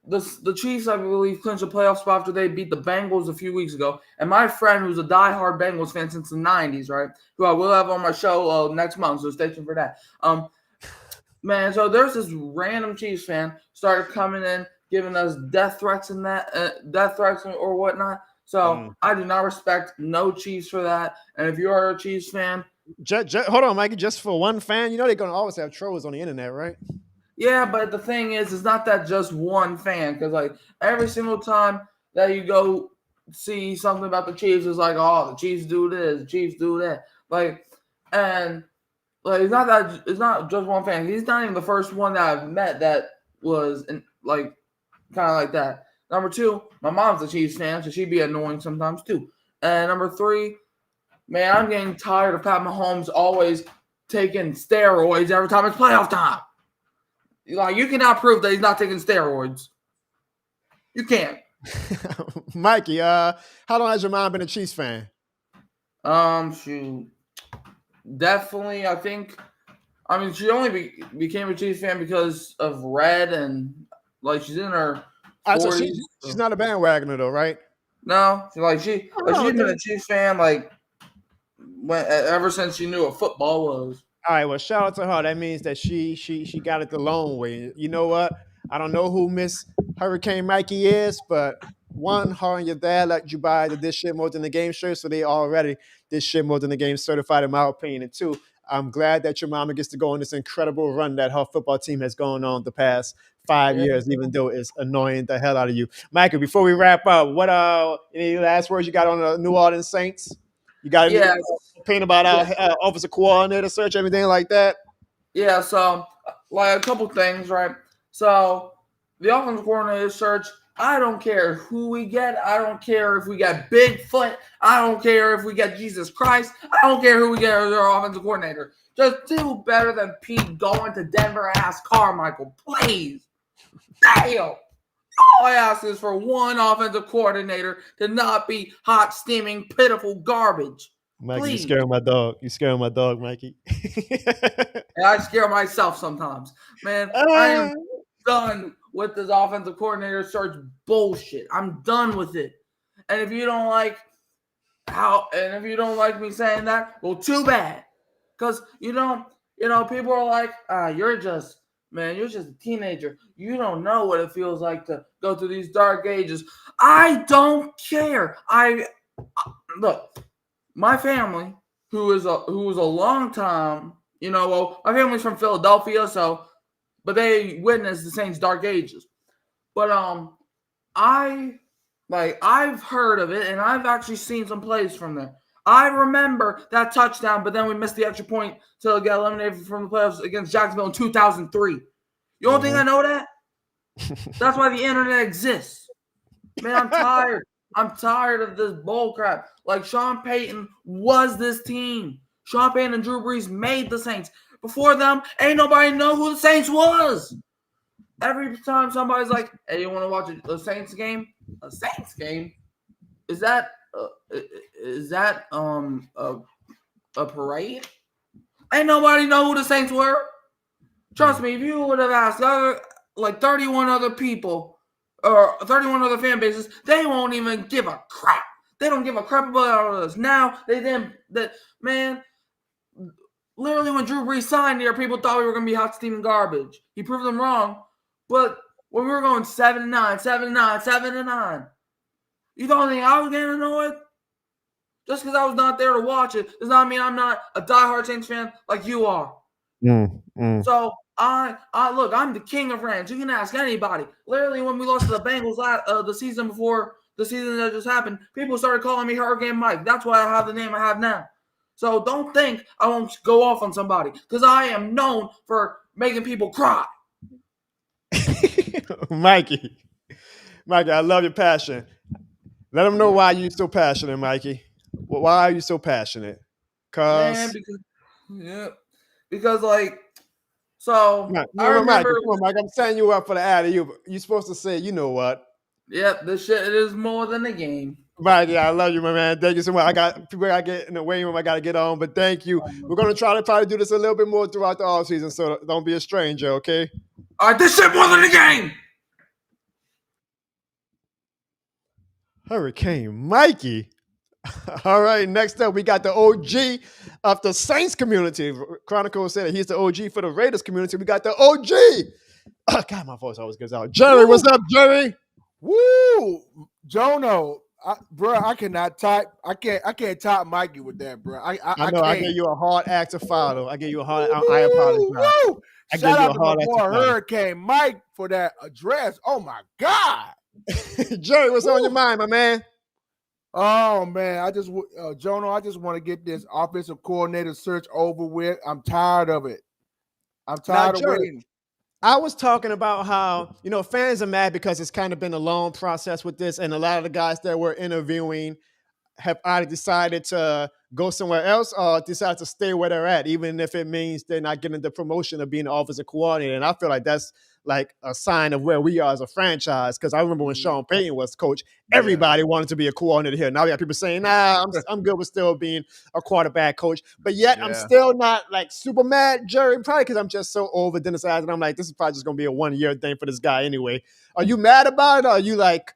the Chiefs, I believe, clinched a playoff spot after they beat the Bengals a few weeks ago. And my friend, who's a diehard Bengals fan since the 90s, right, who I will have on my show next month, so stay tuned for that. Man, so there's this random Chiefs fan started coming in, giving us death threats or whatnot. So I do not respect no Chiefs for that. And if you are a Chiefs fan, hold on, Mikey. Just for one fan, you know they're gonna always have trolls on the internet, right? Yeah, but the thing is, it's not that just one fan. Because like every single time that you go see something about the Chiefs, it's like, oh, the Chiefs do this, the Chiefs do that. It's not just one fan. He's not even the first one that I've met that was kind of like that. Number 2, my mom's a Chiefs fan, so she'd be annoying sometimes too. And number 3, man, I'm getting tired of Pat Mahomes always taking steroids every time it's playoff time. Like, you cannot prove that he's not taking steroids. You can't. Mikey, how long has your mom been a Chiefs fan? Shoot. Definitely, I think. I mean, she only became a Chiefs fan because of Red, and like she's in her 40s. So she's not a bandwagoner though, right? No, she's been a Chiefs fan ever since she knew what football was. All right, well, shout out to her. That means that she got it the long way. You know what? I don't know who Miss Hurricane Mikey is, but one, her and your dad let you buy the This Shit More Than the Game shirt, so they already This Shit More Than the Game certified, in my opinion. And 2, I'm glad that your mama gets to go on this incredible run that her football team has gone on the past 5 years, even though it's annoying the hell out of you. Michael, before we wrap up, what any last words you got on the New Orleans Saints? You got any opinion about our offensive coordinator search, everything like that? Yeah, so a couple things, right? So the offensive coordinator search, I don't care who we get. I don't care if we got Bigfoot. I don't care if we get Jesus Christ. I don't care who we get as our offensive coordinator. Just do better than Pete going to Denver and ask Carmichael, please. Damn. All I ask is for one offensive coordinator to not be hot, steaming, pitiful garbage. Mikey, please. you're scaring my dog. You're scaring my dog, Mikey. And I scare myself sometimes. Man, I am done with this offensive coordinator search bullshit. I'm done with it. And if you don't like me saying that, well, too bad. Because people are like, you're just a teenager. You don't know what it feels like to go through these dark ages. I don't care. Look, my family, who is a long time, my family's from Philadelphia, but they witnessed the Saints' dark ages. But I've heard of it, and I've actually seen some plays from there. I remember that touchdown, but then we missed the extra point to get eliminated from the playoffs against Jacksonville in 2003. You don't think I know that? That's why the internet exists. Man, I'm tired. I'm tired of this bull crap. Like, Sean Payton was this team. Sean Payton and Drew Brees made the Saints. Before them, ain't nobody know who the Saints was. Every time somebody's like, hey, you want to watch a Saints game? A Saints game? Is that a parade? Ain't nobody know who the Saints were. Trust me, if you would have asked like 31 other people or 31 other fan bases, they won't even give a crap. They don't give a crap about us. Now man, literally when Drew Brees signed here, people thought we were going to be hot steaming garbage. He proved them wrong. But when we were going 7-9, 7-9, 7-9, you don't think I was getting annoyed? Just because I was not there to watch it does not mean I'm not a diehard Saints fan like you are. So I look, I'm the king of rants. You can ask anybody. Literally, when we lost to the Bengals the season before the season that just happened, people started calling me Hurricane Mike. That's why I have the name I have now. So don't think I won't go off on somebody, because I am known for making people cry. Mikey, I love your passion. Let them know why you're so passionate, Mikey. Why are you so passionate? Because like, so I remember. Come on, Mike. I'm setting you up for the ad. You're supposed to say, you know what? Yep, this shit is more than a game. Mikey, I love you, my man. Thank you so much. I got people I get in the waiting room. I got to get on, but thank you. We're gonna try to probably do this a little bit more throughout the off season, so don't be a stranger, okay? All right, this shit more than a game. Hurricane Mikey. All right, next up, we got the OG of the Saints community. Chronicle said that he's the OG for the Raiders community. We got the OG. Oh, God, my voice always goes out. Jerry, what's up, Jerry? Woo! Jono, bro, I cannot type. I can't type Mikey with that, bro. I know. can't. I gave you a hard act to follow. I gave you a hard. I apologize. Woo! Shout out to my boy Hurricane Mike for that address. Oh my God, Jerry, what's on your mind, my man? Oh man, Jono, I just want to get this offensive coordinator search over with. I'm tired of it. I'm tired of waiting. I was talking about how, fans are mad because it's kind of been a long process with this, and a lot of the guys that were interviewing have either decided to go somewhere else or decide to stay where they're at, even if it means they're not getting the promotion of being an offensive coordinator. And I feel like that's like a sign of where we are as a franchise. Because I remember when Sean Payton was coach, everybody wanted to be a coordinator here. Now we have people saying, nah, I'm good with still being a quarterback coach. But yet I'm still not like super mad, Jerry, probably because I'm just so over Dennis Allen. And I'm like, this is probably just going to be a 1-year thing for this guy anyway. Are you mad about it? Or are you like,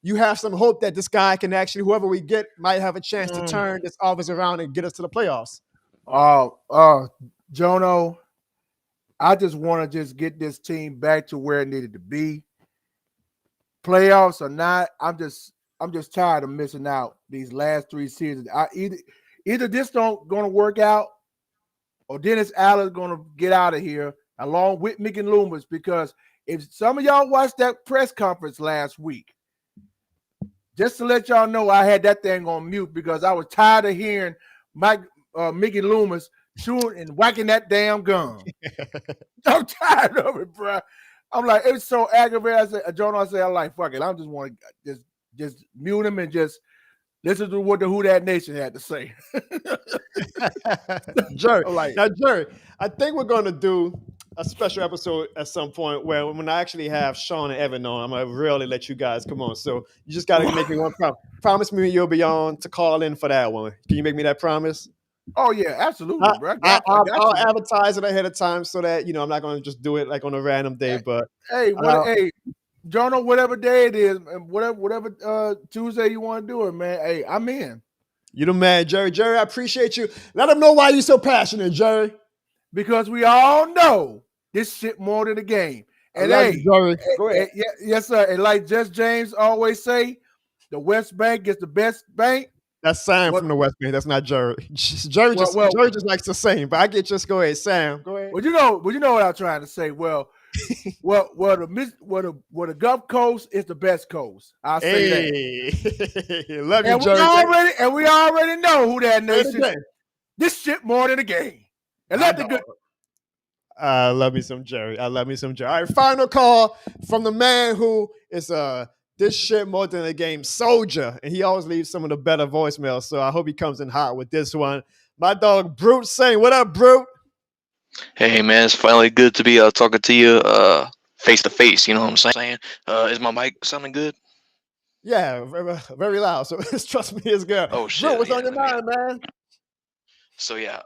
you have some hope that this guy can actually, whoever we get, might have a chance to turn this offense around and get us to the playoffs? Jono, I just want to get this team back to where it needed to be. Playoffs or not, I'm just tired of missing out these last 3 seasons. Either this don't going to work out, or Dennis Allen's going to get out of here along with Mickey Loomis. Because if some of y'all watched that press conference last week, just to let y'all know, I had that thing on mute because I was tired of hearing Mickey Loomis chewing and whacking that damn gun. I'm tired of it, bro. I'm like, it's so aggravating. I said, I'm like, fuck it. I just want to just mute him and just listen to what the Who That Nation had to say. Jerry, I think we're going to do a special episode at some point where when I actually have Sean and Evan on, I'm going to really let you guys come on. So you just got to make me one promise. Promise me you'll be on to call in for that one. Can you make me that promise? Oh, yeah, absolutely, bro. I'll advertise it ahead of time so that, I'm not going to just do it like on a random day. But hey, Jono, whatever day it is, and whatever Tuesday you want to do it, man, hey, I'm in. You the man, Jerry. Jerry, I appreciate you. Let them know why you're so passionate, Jerry. Because we all know this shit more than a game. And hey, go ahead. Yes, sir. And like Just James always say, the West Bank is the best bank. That's Sam from the West Bank. That's not Jerry. Jerry just likes to sing, but I get just go ahead, Sam. Go ahead. Well, you know what I'm trying to say. Well, the Gulf Coast is the best coast. I'll say that. Love you, Jerry. We already know Who That Nation. This shit more than a game. And let the good. I love me some Jerry. All right, final call from the man who is this shit more than a game soldier, and he always leaves some of the better voicemails. So I hope he comes in hot with this one. My dog Brute saying, "What up, Brute?" Hey man, it's finally good to be talking to you face to face. You know what I'm saying? Is my mic sounding good? Yeah, very, very loud. So trust me, it's good. Oh shit! Brute, what's on your mind, man? So yeah,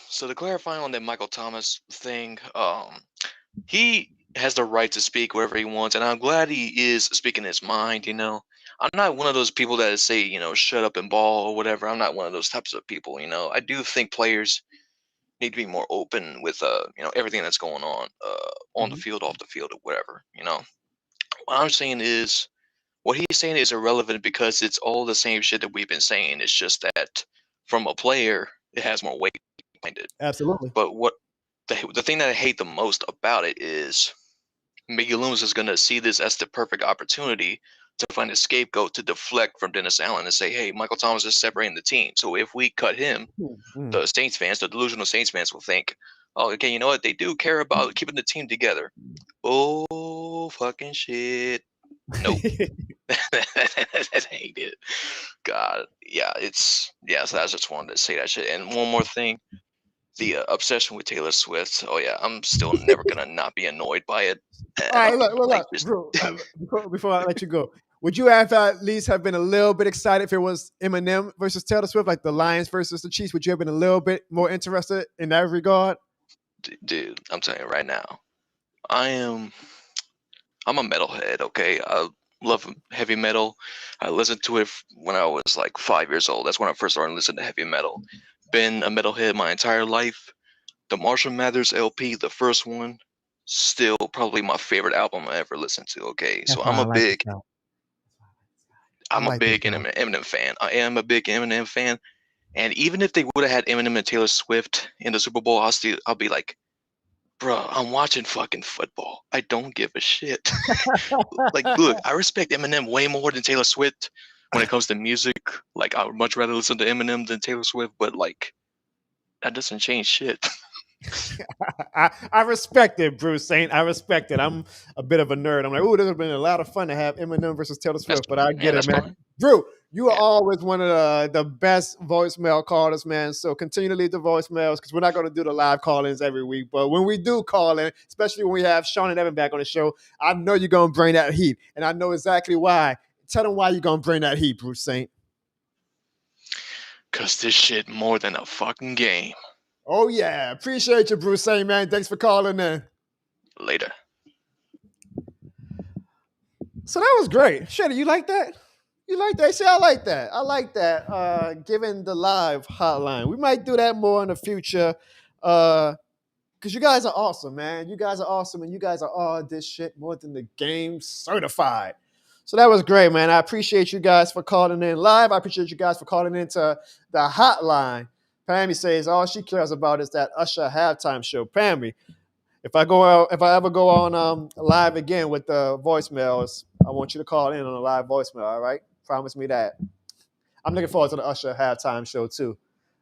so to clarify on that Michael Thomas thing, he has the right to speak whatever he wants, and I'm glad he is speaking his mind. I'm not one of those people that say, shut up and ball or whatever. I'm not one of those types of people. I do think players need to be more open with everything that's going on the Mhm. field, off the field, or whatever. What I'm saying is what he's saying is irrelevant because it's all the same shit that we've been saying. It's just that from a player, it has more weight behind it. Absolutely. But what the thing that I hate the most about it is Mickey Loomis is going to see this as the perfect opportunity to find a scapegoat to deflect from Dennis Allen and say, hey, Michael Thomas is separating the team. So if we cut him, Mm. the Saints fans, the delusional Saints fans will think, oh, okay, you know what? They do care about keeping the team together. Oh, fucking shit. Nope. I hate it. God. Yeah, so I just wanted to say that shit. And one more thing. The obsession with Taylor Swift. Oh yeah, I'm still never gonna not be annoyed by it. All right, Like, look, bro. Before I let you go, would you have at least have been a little bit excited if it was Eminem versus Taylor Swift, like the Lions versus the Chiefs? Would you have been a little bit more interested in that regard? dude, I'm telling you right now, I'm a metalhead. Okay, I love heavy metal. I listened to it when I was like 5 years old. That's when I first started listening to heavy metal. Been a metalhead my entire life. The Marshall Mathers LP, the first one, still probably my favorite album I ever listened to. Okay, That's so why I like this guy. I I'm a like this big guy. Eminem fan. I am a big Eminem fan. And even if they would have had Eminem and Taylor Swift in the Super Bowl, I'll be like, bro, I'm watching fucking football. I don't give a shit. Like, look, I respect Eminem way more than Taylor Swift when it comes to music. Like, I would much rather listen to Eminem than Taylor Swift, but like, that doesn't change shit. I respect it, Bruce Saint. I respect it. I'm a bit of a nerd. I'm like, oh, this would have been a lot of fun to have Eminem versus Taylor Swift, but I get it, That's man. fine. Drew, you are always one of the best voicemail callers, man. So continue to leave the voicemails because we're not going to do the live call-ins every week. But when we do call in, especially when we have Sean and Evan back on the show, I know you're going to bring that heat, and I know exactly why. Tell them why you're going to bring that heat, Bruce Saint. Cause this shit more than a fucking game. Oh, yeah. Appreciate you, Bruce Saint, man. Thanks for calling in. Later. So that was great. Shady, you like that? You like that? See, I like that. I like that. Given the live hotline. We might do that more in the future. Because you guys are awesome, man. You guys are awesome, and you guys are all this shit more than the game certified. So that was great, man. I appreciate you guys for calling in live. I appreciate you guys for calling into the hotline. Pammy says all she cares about is that Usher halftime show. Pammy, if I ever go on live again with the voicemails, I want you to call in on a live voicemail. All right, promise me that. I'm looking forward to the Usher halftime show too.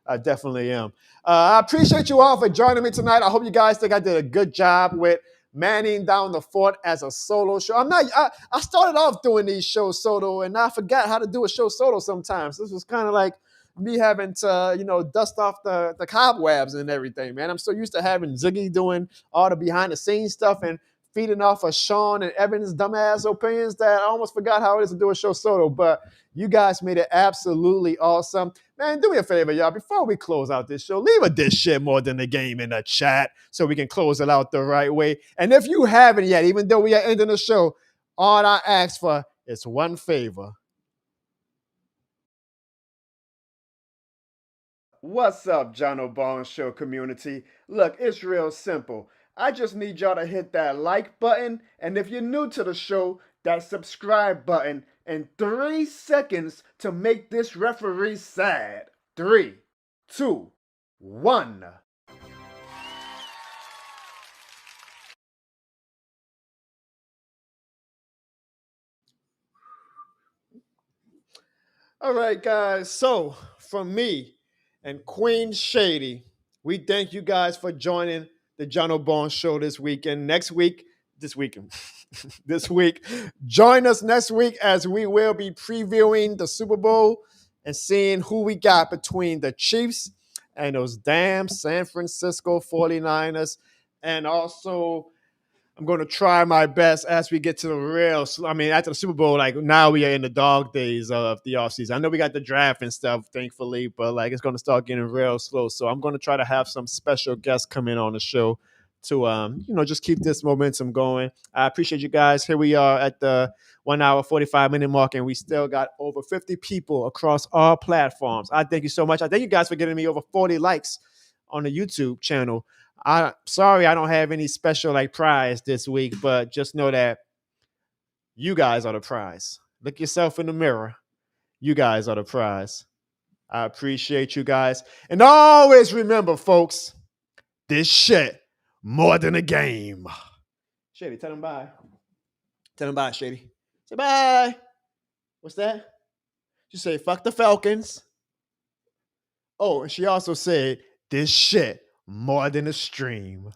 I definitely am. I appreciate you all for joining me tonight. I hope you guys think I did a good job with manning down the fort as a solo show. I started off doing these shows solo, and I forgot how to do a show solo sometimes. This was kind of like me having to, dust off the cobwebs and everything, man. I'm so used to having Ziggy doing all the behind the scenes stuff and feeding off of Sean and Evan's dumbass opinions that I almost forgot how it is to do a show solo. But you guys made it absolutely awesome. Man, do me a favor, y'all. Before we close out this show, leave a this shit more than the game in the chat so we can close it out the right way. And if you haven't yet, even though we are ending the show, all I ask for is one favor. What's up, John O'Bone Show community? Look, it's real simple. I just need y'all to hit that like button, and if you're new to the show, that subscribe button in 3 seconds to make this referee sad. 3, 2, 1. All right, guys. So, from me and Queen Shady, we thank you guys for joining the John O'Bone Show this weekend. This week, join us next week as we will be previewing the Super Bowl and seeing who we got between the Chiefs and those damn San Francisco 49ers. And also, I'm going to try my best as we get to after the Super Bowl, like now we are in the dog days of the offseason. I know we got the draft and stuff, thankfully, but like it's going to start getting real slow. So I'm going to try to have some special guests come in on the show to just keep this momentum going. I appreciate you guys. Here we are at the 1 hour 45-minute mark, and we still got over 50 people across all platforms. I thank you so much. I thank you guys for getting me over 40 likes on the YouTube channel. Sorry I don't have any special prize this week, but just know that you guys are the prize. Look yourself in the mirror. You guys are the prize. I appreciate you guys. And always remember, folks, this shit more than a game. Shady, tell them bye. Tell them bye, Shady. Say bye. What's that? She said, fuck the Falcons. Oh, and she also said, this shit more than a stream.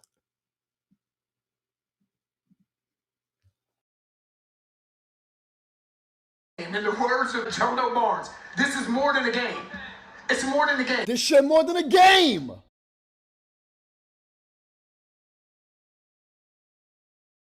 In the words of Jono Barnes, this is more than a game. It's more than a game. This shit more than a game.